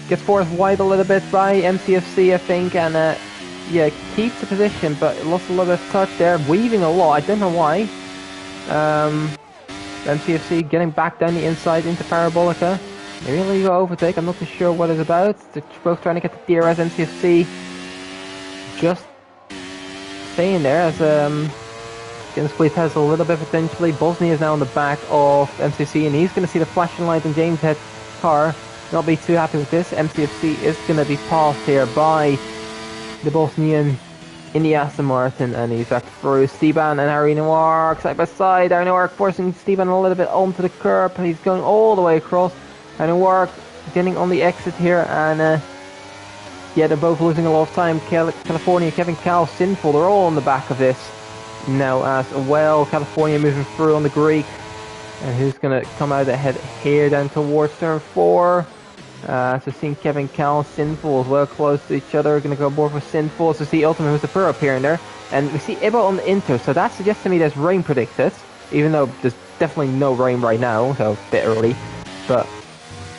Gets forced wide a little bit by MCFC, I think, and yeah, keeps the position, but lost a little bit of touch there, weaving a lot. I don't know why. MCFC getting back down the inside into Parabolica. Maybe a legal overtake. I'm not too sure what it's about. They're both trying to get the DRS. MCFC just staying there as getting squeeze has a little bit potentially. Bosnia is now on the back of MCFC, and he's going to see the flashing light in James Head's car. Not be too happy with this. MCFC is going to be passed here by the Bosnian in the Aston Martin, and he's back through Esteban and Harry Noir side by side. Harry Noir forcing Esteban a little bit onto the curb. He's going all the way across. Harry Noir getting on the exit here, and yeah, they're both losing a lot of time. California, Kevin Cal, Sinful, they're all on the back of this now as well. California moving through on the Greek, and who's going to come out ahead here down towards turn 4. So seeing Kevin Cal and Sinful as well close to each other. We're going to go aboard with Sinful. So see Ultimate who's the Pro up here and there. And we see Ibo on the Inter. So that suggests to me there's rain predicted. Even though there's definitely no rain right now. So a bit early. But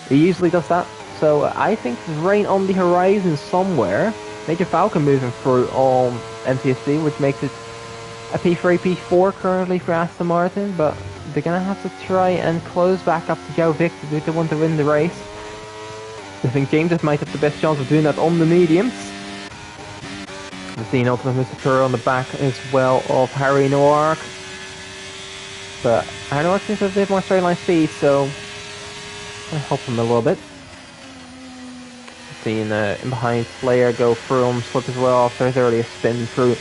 it usually does that. So I think there's rain on the horizon somewhere. Major Falcon moving through on MCSC, which makes it a P3, P4 currently for Aston Martin. But they're going to have to try and close back up to Joe Victor if they want to win the race. I think James might have the best chance of doing that on the mediums. We've seen Ultimate Mr. Purr on the back as well of Harry Noir. But Harry Noir seems to have a bit more straight line speed, so I'll help him a little bit. Seeing in behind Slayer go through him, slip as well after his earlier spin through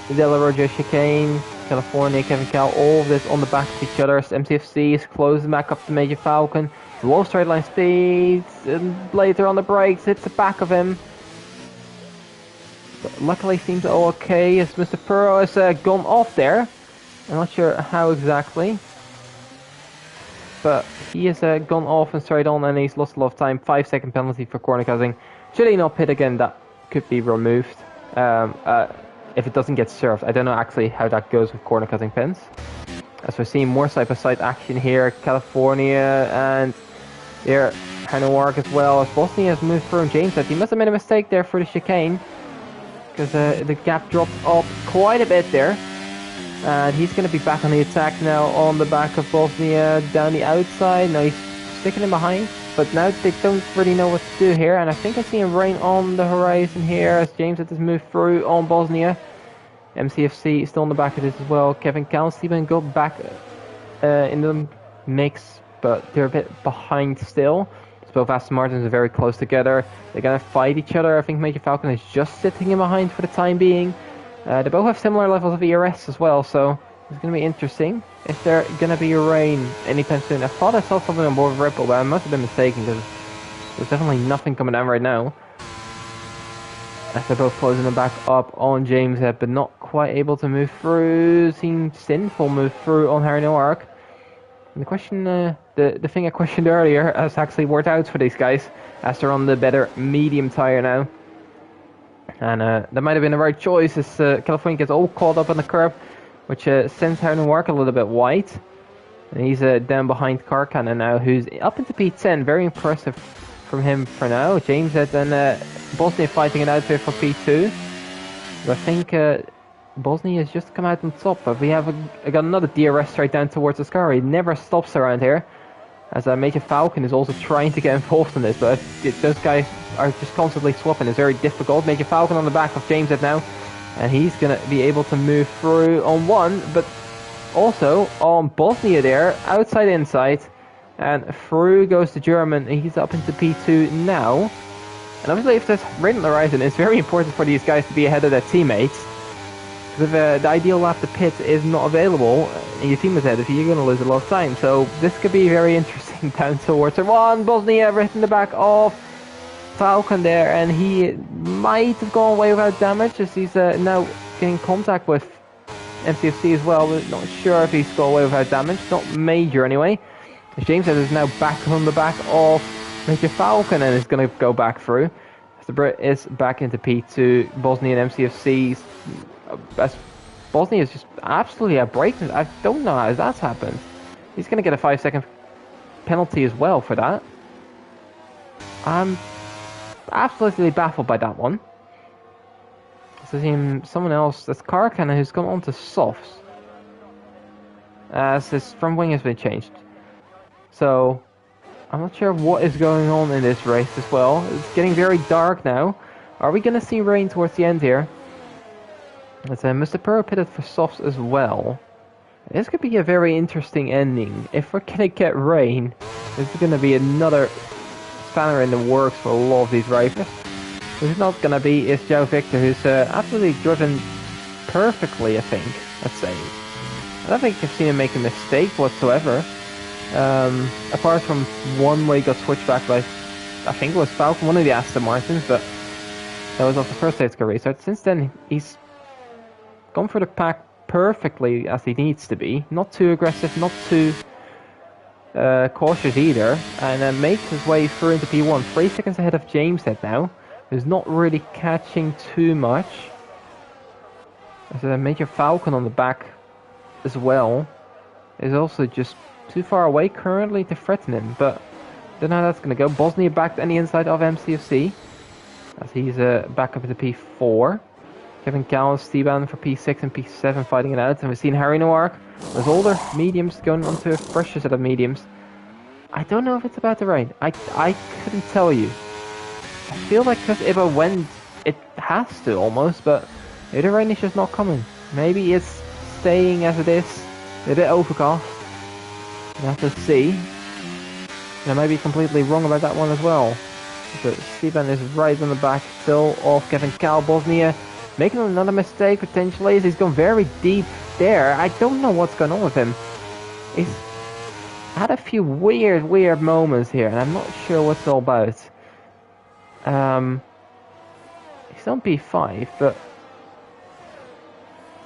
the De La Roger chicane. California, Kevin Cal, all of this on the back of each other. MCFC is closing back up to Major Falcon. Low straight line speeds, and later on the brakes, hits the back of him. But luckily seems all okay as Mr. Purr has gone off there. I'm not sure how exactly. But he has gone off and straight on and he's lost a lot of time. 5-second penalty for corner cutting. Should he not pit again, that could be removed. If it doesn't get served. I don't know actually how that goes with corner cutting pins. As we're seeing more side-by-side action here. California and here Hanoark as well. As Bosnia has moved through and James said he must have made a mistake there for the chicane. Because the gap dropped up quite a bit there. And he's going to be back on the attack now on the back of Bosnia down the outside. Now he's sticking him behind. But now they don't really know what to do here. And I think I see a rain on the horizon here as James has moved through on Bosnia. MCFC still on the back of this as well. Kevin Calsteven go back in the mix. But they're a bit behind still. So both Aston Martins are very close together. They're going to fight each other. I think Major Falcon is just sitting in behind for the time being. They both have similar levels of ERS as well, so it's going to be interesting. Is there going to be rain anytime soon? I thought I saw something on board Ripple, but I must have been mistaken because there's definitely nothing coming down right now. As they're both closing the back up on James, but not quite able to move through. Seeing Sinful move through on Harry Noark. And the question, the thing I questioned earlier has actually worked out for these guys as they're on the better medium tire now. And that might have been the right choice as California gets all caught up on the curb, which sends Harry Noark a little bit wide. And he's down behind Carcannon now, who's up into P10. Very impressive from him for now. James and Bosnia fighting it out here for P2. But I think Bosnia has just come out on top. But we have got another DRS straight down towards the scar. He never stops around here. As Major Falcon is also trying to get involved in this. But those guys are just constantly swapping. It's very difficult. Major Falcon on the back of James now. And he's going to be able to move through on one. But also on Bosnia there. Outside, inside. And through goes the German. He's up into P2 now. And obviously if there's rain on the horizon, it's very important for these guys to be ahead of their teammates. Because if the ideal lap to pit is not available, and your team is ahead of you, you're going to lose a lot of time. So this could be very interesting down towards one. Bosnia right in the back of Falcon there. And he might have gone away without damage as he's now getting contact with MCFC as well. We're not sure if he's got away without damage. Not major anyway. As James says, is now back on the back of Major Falcon and is going to go back through. As the Brit is back into P2, Bosnia and MCFC. As Bosnia is just absolutely outbreaking. I don't know how that's happened. He's going to get a 5-second penalty as well for that. I'm absolutely baffled by that one. So someone else, that's Carcannon, who's gone on to softs. As his front wing has been changed. So I'm not sure what is going on in this race as well. It's getting very dark now. Are we going to see rain towards the end here? As Mr. Purr pitted for softs as well. This could be a very interesting ending. If we're going to get rain, this is going to be another spanner in the works for a lot of these races. What it's not going to be is Joe Victor, who's absolutely driven perfectly, I think. Let's say. I don't think I've seen him make a mistake whatsoever. Apart from one where he got switched back by, I think it was Falcon, one of the Aston Martins, but that was off the first safety car restart. Since then, he's gone for the pack perfectly as he needs to be. Not too aggressive, not too cautious either. And then makes his way through into P1. 3 seconds ahead of James Head now. Who's not really catching too much. There's a Major Falcon on the back as well. Is also just too far away currently to threaten him. But don't know how that's going to go. Bosnia backed on the inside of MCFC. As he's back up into P4. Kevin Cal, Steban for P6 and P7 fighting it out. And we've seen Harry Noir. There's older mediums going onto a fresher set of mediums. I don't know if it's about to rain. I couldn't tell you. I feel like because Ibo went, it has to almost, but maybe the rain is just not coming. Maybe it's staying as it is. A bit overcast. You have to see. And I might be completely wrong about that one as well. But Steban is right on the back still of Kevin Cal. Bosnia making another mistake potentially as he's gone very deep there. I don't know what's going on with him. He's had a few weird moments here, and I'm not sure what's all about. He's on P5, but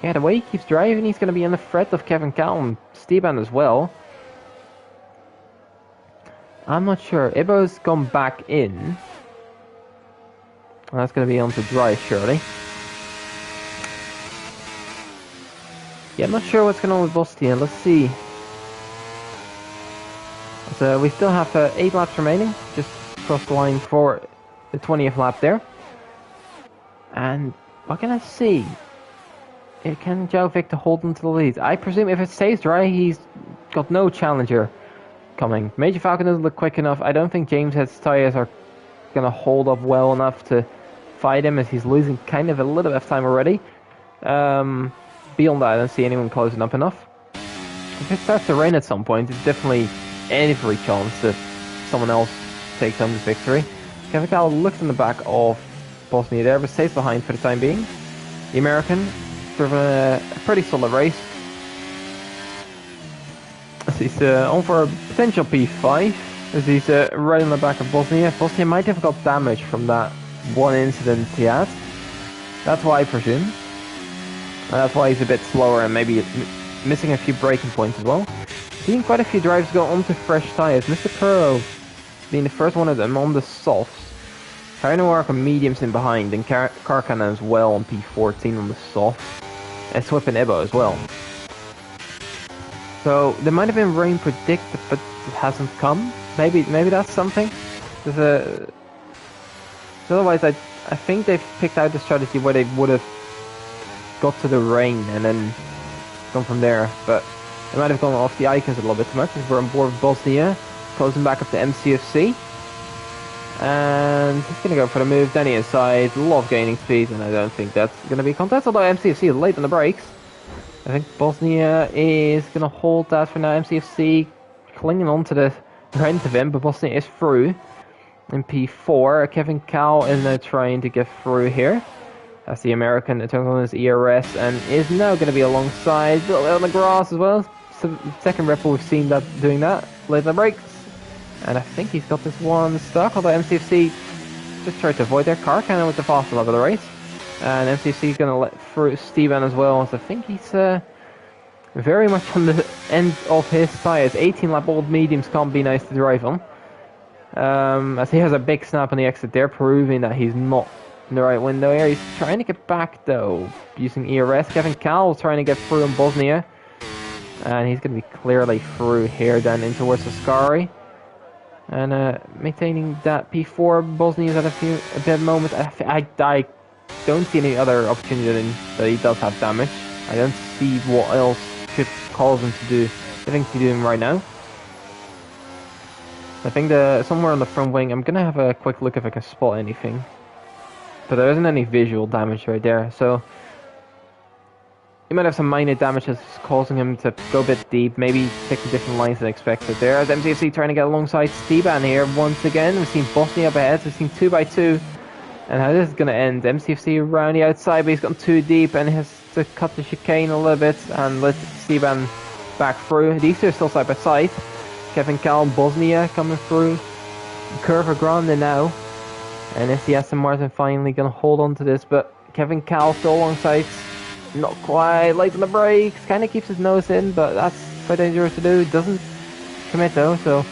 yeah, the way he keeps driving, he's going to be in the threat of Kevin Cal and Steban as well. I'm not sure. Ibo's gone back in. Well, that's going to be on to dry, surely. Yeah, I'm not sure what's going on with Bosnia. Let's see. So we still have 8 laps remaining. Just cross the line for the 20th lap there. And what can I see? Can Joe Victor hold on to the lead? I presume if it stays dry, he's got no challenger coming. Major Falcon doesn't look quick enough. I don't think James Head's tyres are going to hold up well enough to fight him, as he's losing kind of a little bit of time already. Beyond that, I don't see anyone closing up enough. If it starts to rain at some point, it's definitely every chance that someone else takes home the victory. Kevin Cal looks in the back of Bosnia there, but stays behind for the time being. The American driven a pretty solid race. As he's on for a potential P5, as he's right in the back of Bosnia. Bosnia might have got damage from that one incident he had. That's why I presume. And that's why he's a bit slower and maybe missing a few braking points as well. Seeing quite a few drivers go onto fresh tyres. Mr. Perro being the first one of them on the softs. Harry Noir on mediums in behind, and Karkana as well on P14 on the softs. And Swip and Ibo as well. So there might have been rain predicted, but it hasn't come. Maybe that's something. Otherwise, I think they've picked out the strategy where they would have got to the rain and then gone from there. But they might have gone off the icons a little bit too much. We're on board with Bosnia, closing back up to MCFC. And he's going to go for the move. Danny inside, love gaining speed, and I don't think that's going to be a contest, although MCFC is late on the brakes. I think Bosnia is going to hold that for now. MCFC clinging on to the front of him, but Bosnia is through in P4. Kevin Cal is now trying to get through here. As the American turns on his ERS and is now going to be alongside, a little on the grass as well. So second ripple, we've seen that doing that. Late on the brakes. And I think he's got this one stuck, although MCFC just tried to avoid their car, kind of with the faster lap of the race. And MCFC is going to let through Steban as well, so I think he's very much on the end of his tyres. 18 lap old mediums can't be nice to drive on. As he has a big snap on the exit there, proving that he's not in the right window here. He's trying to get back though, using ERS. Kevin Cal trying to get through in Bosnia. And he's going to be clearly through here then in towards Ascari. And maintaining that P4, Bosnia's had a bit moments. I don't see any other opportunity that he does have damage. I don't see what else could cause him to do the things he's doing right now. I think somewhere on the front wing, I'm going to have a quick look if I can spot anything. But there isn't any visual damage right there, so he might have some minor damage that's causing him to go a bit deep, maybe taking different lines than expected there. As MCFC trying to get alongside Steban here once again. We've seen Bosnia up ahead, we've seen 2x2. And how this is going to end, MCFC around the outside, but he's gone too deep and he has to cut the chicane a little bit and let Steban back through. These two are still side by side. Kevin Cal and Bosnia coming through. Curva Grande now. And is the Aston Martin finally going to hold on to this, but Kevin Cal still alongside. Not quite, late on the brakes, kind of keeps his nose in, but that's quite dangerous to do. Doesn't commit though, so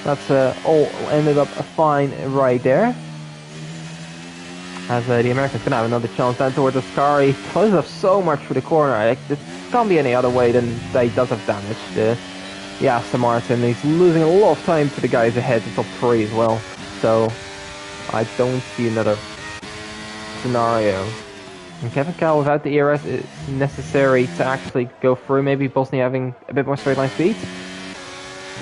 that's all ended up fine right there. As the American's going to have another chance down towards Ascari. Closes up so much for the corner. It can't be any other way than that he does have damage. The Aston Martin, he's losing a lot of time to the guys ahead, the top 3 as well. So I don't see another scenario And Kevin Cal without the ERS is necessary to actually go through. Maybe Bosnia having a bit more straight line speed.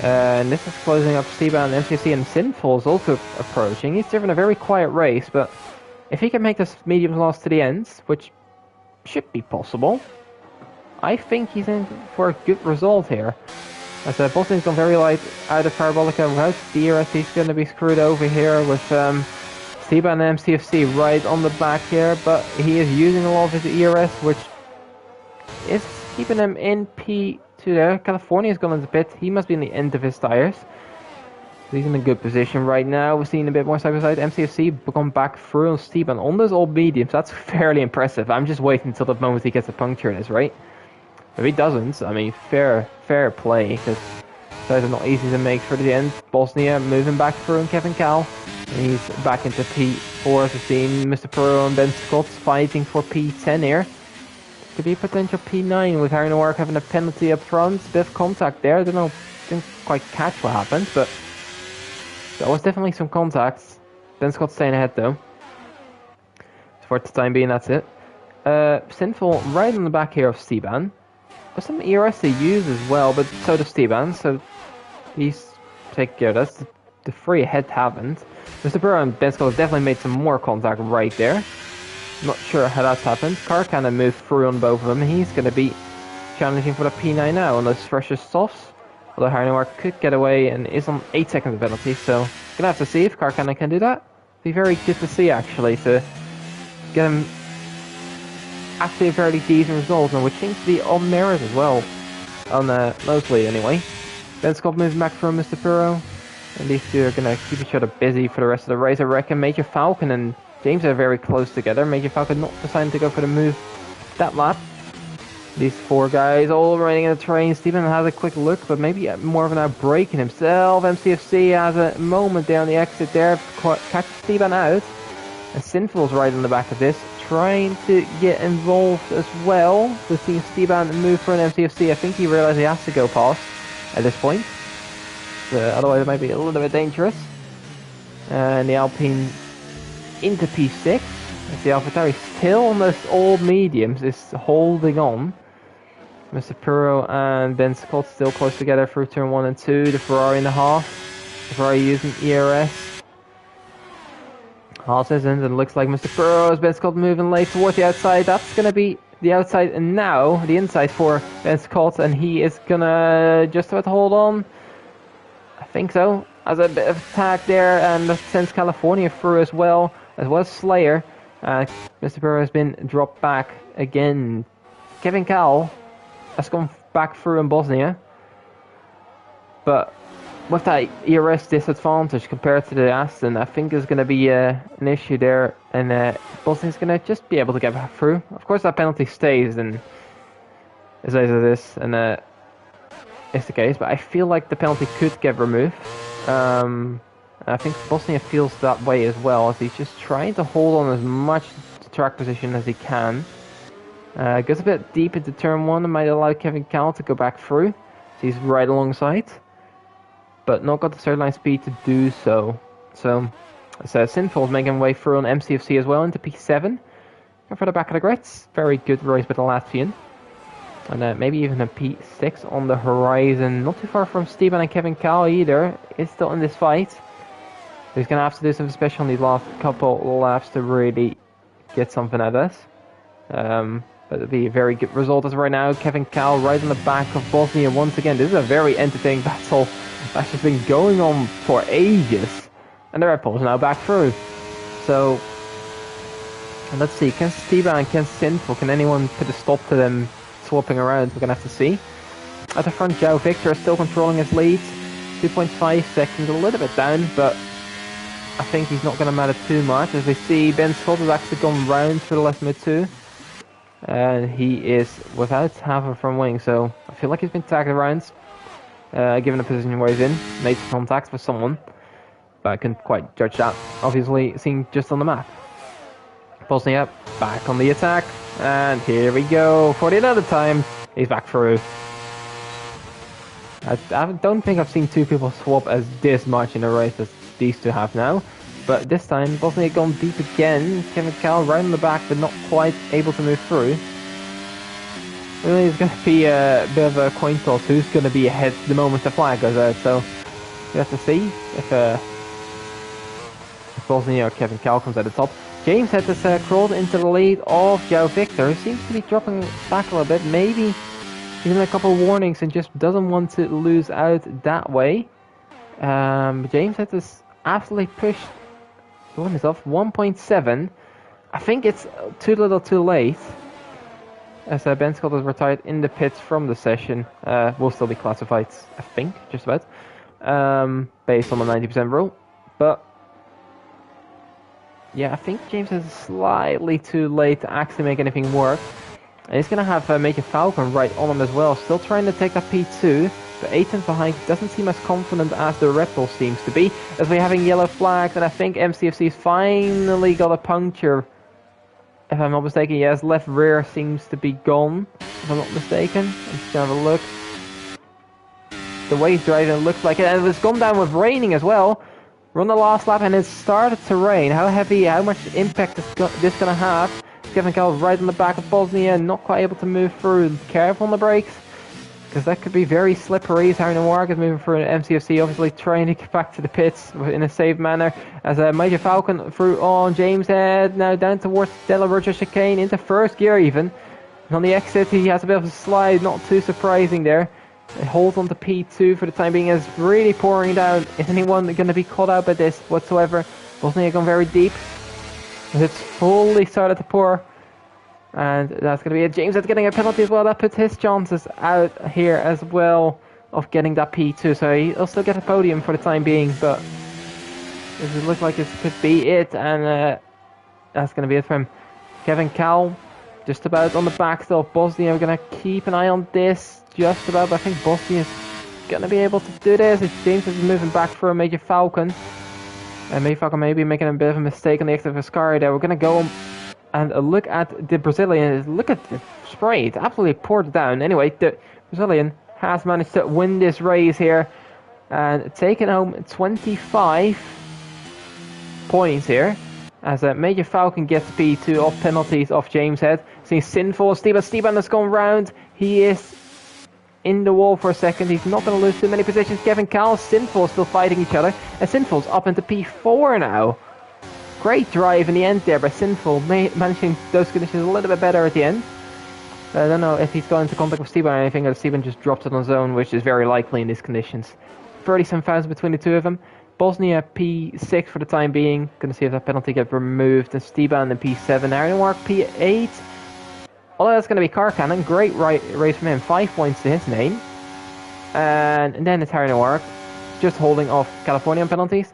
And this is closing up Steban, MCFC, and Sinful is also approaching. He's driven a very quiet race, but if he can make this medium loss to the end, which should be possible, I think he's in for a good result here. As Bosnia's gone very light out of Parabolica without the ERS, he's going to be screwed over here with Steban and MCFC right on the back here, but he is using a lot of his ERS, which is keeping him in P2 there. California's gone into pit. He must be in the end of his tires. So he's in a good position right now. We're seeing a bit more side by side. MCFC gone back through on Steban on those old mediums. That's fairly impressive. I'm just waiting until the moment he gets a puncture in this, right? If he doesn't, I mean, fair play, because those are not easy to make for the end. Bosnia moving back through on Kevin Cal. And he's back into P4 as we've seen Mr. Perot and Ben Scott fighting for P10 here. Could be a potential P9 with Harry Noir having a penalty up front. Bit of contact there. I didn't quite catch what happened, but there was definitely some contacts. Ben Scott staying ahead though. So for the time being, that's it. Sinful right on the back here of Steban. There's some ERS to use as well, but so does Steban, so he's taking care of that. The three ahead haven't. Mr. Burrow and Ben Scott have definitely made some more contact right there. Not sure how that's happened. Car kind of moved through on both of them. He's going to be challenging for the P9 now on those freshest softs. Although Harry Noir could get away and is on 8 seconds of penalty, so gonna have to see if Carcana can do that. Be very good to see actually, to get him actually a fairly decent result, and which seems to be on merit as well. On mostly anyway. Ben Scott moving back from Mr. Puro. And these two are gonna keep each other busy for the rest of the race. I reckon Major Falcon and James are very close together. Major Falcon not deciding to go for the move that lap. These four guys all running in the train. Steven has a quick look, but maybe more of an outbreak in himself. MCFC has a moment there on the exit there. Catch Steven out. And Sinful's right on the back of this, trying to get involved as well. We're seeing Steven move for an MCFC. I think he realized he has to go past at this point. Otherwise it might be a little bit dangerous. And the Alpine into P6. As the AlphaTauri still on those old mediums is holding on. Mr. Puro and Ben Scott still close together through turn 1 and 2. The Ferrari in the half. The Ferrari using ERS. Haas isn't, and it looks like Mr. Puro has Ben Scott moving late towards the outside. That's going to be the outside, and now the inside for Ben Scott, and he is going to just about hold on. I think so. As a bit of attack there, and that sends California through as well as Slayer. Mr. Puro has been dropped back again. Kevin Cal has gone back through in Bosnia, but with that ERS disadvantage compared to the Aston, I think there's going to be an issue there, and Bosnia's going to just be able to get back through. Of course, that penalty stays, and as this, and is the case, but I feel like the penalty could get removed. I think Bosnia feels that way as well, as he's just trying to hold on as much track position as he can. Goes a bit deep into turn 1 and might allow Kevin Cal to go back through. So he's right alongside, but not got the third line speed to do so. So Sinful's making way through on MCFC as well into P7. Go for the back of the grids. Very good race with the Latvian. And maybe even a P6 on the horizon. Not too far from Steven and Kevin Cal either. Is still in this fight. He's going to have to do something special on these last couple laps to really get something out of this. But it'll be a very good result as of right now. Kevin Cal right on the back of Bosnia once again. This is a very entertaining battle that's just been going on for ages. And the Red Bulls now back through. So, let's see. Can Steven and can Sinful, can anyone put a stop to them swapping around? We're going to have to see. At the front, Joe Victor is still controlling his lead. 2.5 seconds, a little bit down, but I think he's not going to matter too much. As we see, Ben Scott has actually gone round to the left mid too. And he is without half a front wing, so I feel like he's been tagged around. Given the position where he's in. Made some contacts with someone, but I couldn't quite judge that. Obviously, seen just on the map. Bosnia back on the attack. And here we go. For the another time, he's back through. I don't think I've seen two people swap as this much in a race as these two have now. But this time, Bosnia gone deep again. Kevin Cal right on the back, but not quite able to move through. Really, it's going to be a bit of a coin toss. Who's going to be ahead the moment the flag goes out? So we have to see if Bosnia or Kevin Cal comes at the top. James has crawled into the lead of João Victor. Seems to be dropping back a little bit. Maybe given a couple of warnings and just doesn't want to lose out that way. James has absolutely pushed the win is off 1.7. I think it's too little too late. As Ben Scott is retired in the pits from the session. Will still be classified, I think, just about. Based on the 90% rule. But yeah, I think James is slightly too late to actually make anything work. And he's going to have Major Falcon right on him as well. Still trying to take that P2. But 18th behind doesn't seem as confident as the Red Bull seems to be. As we're having yellow flags. And I think MCFC's finally got a puncture. If I'm not mistaken, yes. Left rear seems to be gone. If I'm not mistaken. I'm just going to have a look. The way he's driving, it looks like it. And it's gone down with raining as well. Run the last lap and it started to rain. How much impact is this going to have? Kevin Cal right on the back of Bosnia, not quite able to move through. Careful on the brakes, because that could be very slippery. Harry Noir is moving through MCFC, obviously trying to get back to the pits in a safe manner. As Major Falcon through on James Head, now down towards Della Roger chicane, into first gear even. And on the exit, he has a bit of a slide, not too surprising there. It holds on to P2 for the time being, is really pouring down. Is anyone going to be caught out by this whatsoever? Bosnia gone very deep. It's fully started to pour. And that's going to be it. James is getting a penalty as well. That puts his chances out here as well of getting that P2. So he'll still get a podium for the time being. But it looks like this could be it. And that's going to be it for him. Kevin Cal just about on the back still. Bosnia, we're going to keep an eye on this. Just about, but I think Bosnia's going to be able to do this. If James is moving back for a Major Falcon. And Major Falcon may be making a bit of a mistake on the exit of Ascari there. We're going to go and look at the Brazilian. Look at the spray. It absolutely poured down. Anyway, the Brazilian has managed to win this race here. And taking home 25 points here. As Major Falcon gets P2 off penalties off James Head. Seeing Sinful. Steban has gone round. He is in the wall for a second. He's not going to lose too many positions. Kevin Cal, Sinful still fighting each other. And Sinful's up into P4 now. Great drive in the end there by Sinful, managing those conditions a little bit better at the end. I don't know if he's got into contact with Steban or anything, or Steban just dropped it on his own, which is very likely in these conditions. 37,000 between the two of them. Bosnia P6 for the time being. Going to see if that penalty gets removed. And Steban in P7. Arenwark P8. Although that's going to be Car Cannon. Great race from him. 5 points to his name. And then it's Harry Noir. Just holding off Californian penalties.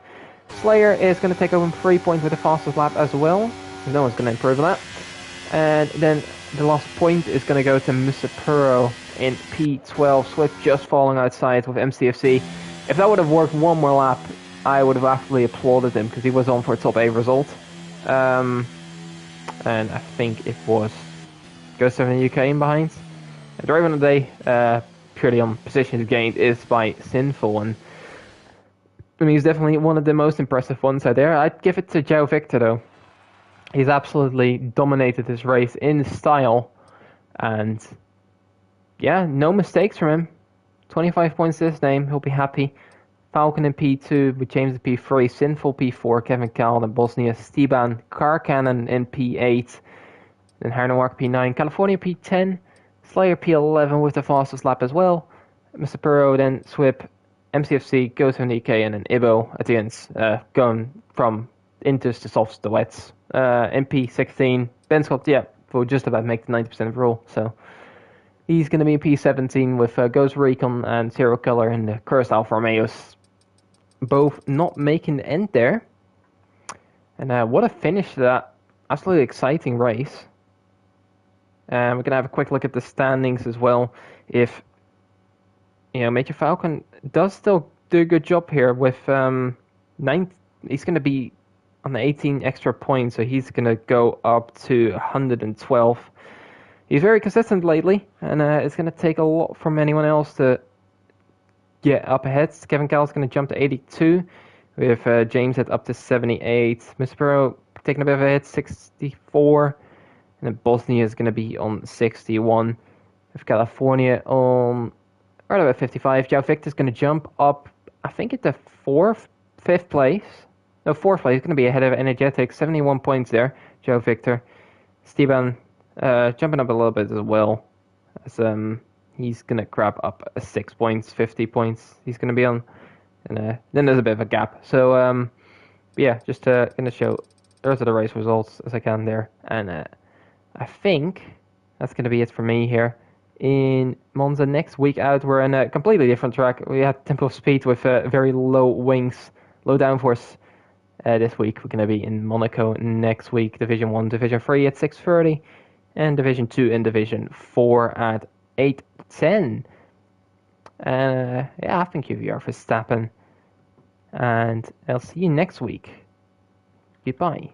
Slayer is going to take home 3 points with the fastest lap as well. No one's going to improve on that. And then the last point is going to go to Musapuro in P12. Swift just falling outside with MCFC. If that would have worked one more lap, I would have actually applauded him because he was on for a top 8 result. And I think it was Ghost of the UK in behind. The driver of the day, purely on positions gained, is by Sinful. And I mean, he's definitely one of the most impressive ones out there. I'd give it to João Victor though. He's absolutely dominated this race in style. And yeah, no mistakes from him. 25 points to his name, he'll be happy. Falcon in P2 with James in P3, Sinful P4, Kevin Cal in Bosnia, Steban, Car Cannon in P8, then Harnowak P9, California P10, Slayer P11 with the fastest lap as well. Mr. Perro, then Swip, MCFC, goes from the DK, and then Ibo at the end, going from inters to softs to wets. In P16, Ben Scott, yeah, will just about make the 90% rule, so he's going to be in P17 with Ghost Recon and Zero Color and the Cursed Alfa Romeos both not making the end there. And what a finish to that absolutely exciting race. We're going to have a quick look at the standings as well. If, you know, Major Falcon does still do a good job here with 9, he's going to be on the 18 extra points, so he's going to go up to 112. He's very consistent lately, and it's going to take a lot from anyone else to get up ahead. Kevin Cal's going to jump to 82. We have James at up to 78. Mr. Pro taking a bit of a hit, 64. And then Bosnia is going to be on 61. We have California on right about 55. Joe Victor's going to jump up, I think, at the fifth place. No, fourth place. He's going to be ahead of Energetic. 71 points there, Joe Victor. Steban jumping up a little bit as well. As, he's going to grab up 6 points, 50 points. He's going to be on. And then there's a bit of a gap. So, yeah, just going to show those are the race results as I can there. And I think that's going to be it for me here. In Monza next week out, we're in a completely different track. We had Tempo of Speed with very low wings, low downforce. This week we're going to be in Monaco next week. Division 1, Division 3 at 6:30, and Division 2 and Division 4 at 8:10. Yeah, I think you are Verstappen, and I'll see you next week. Goodbye.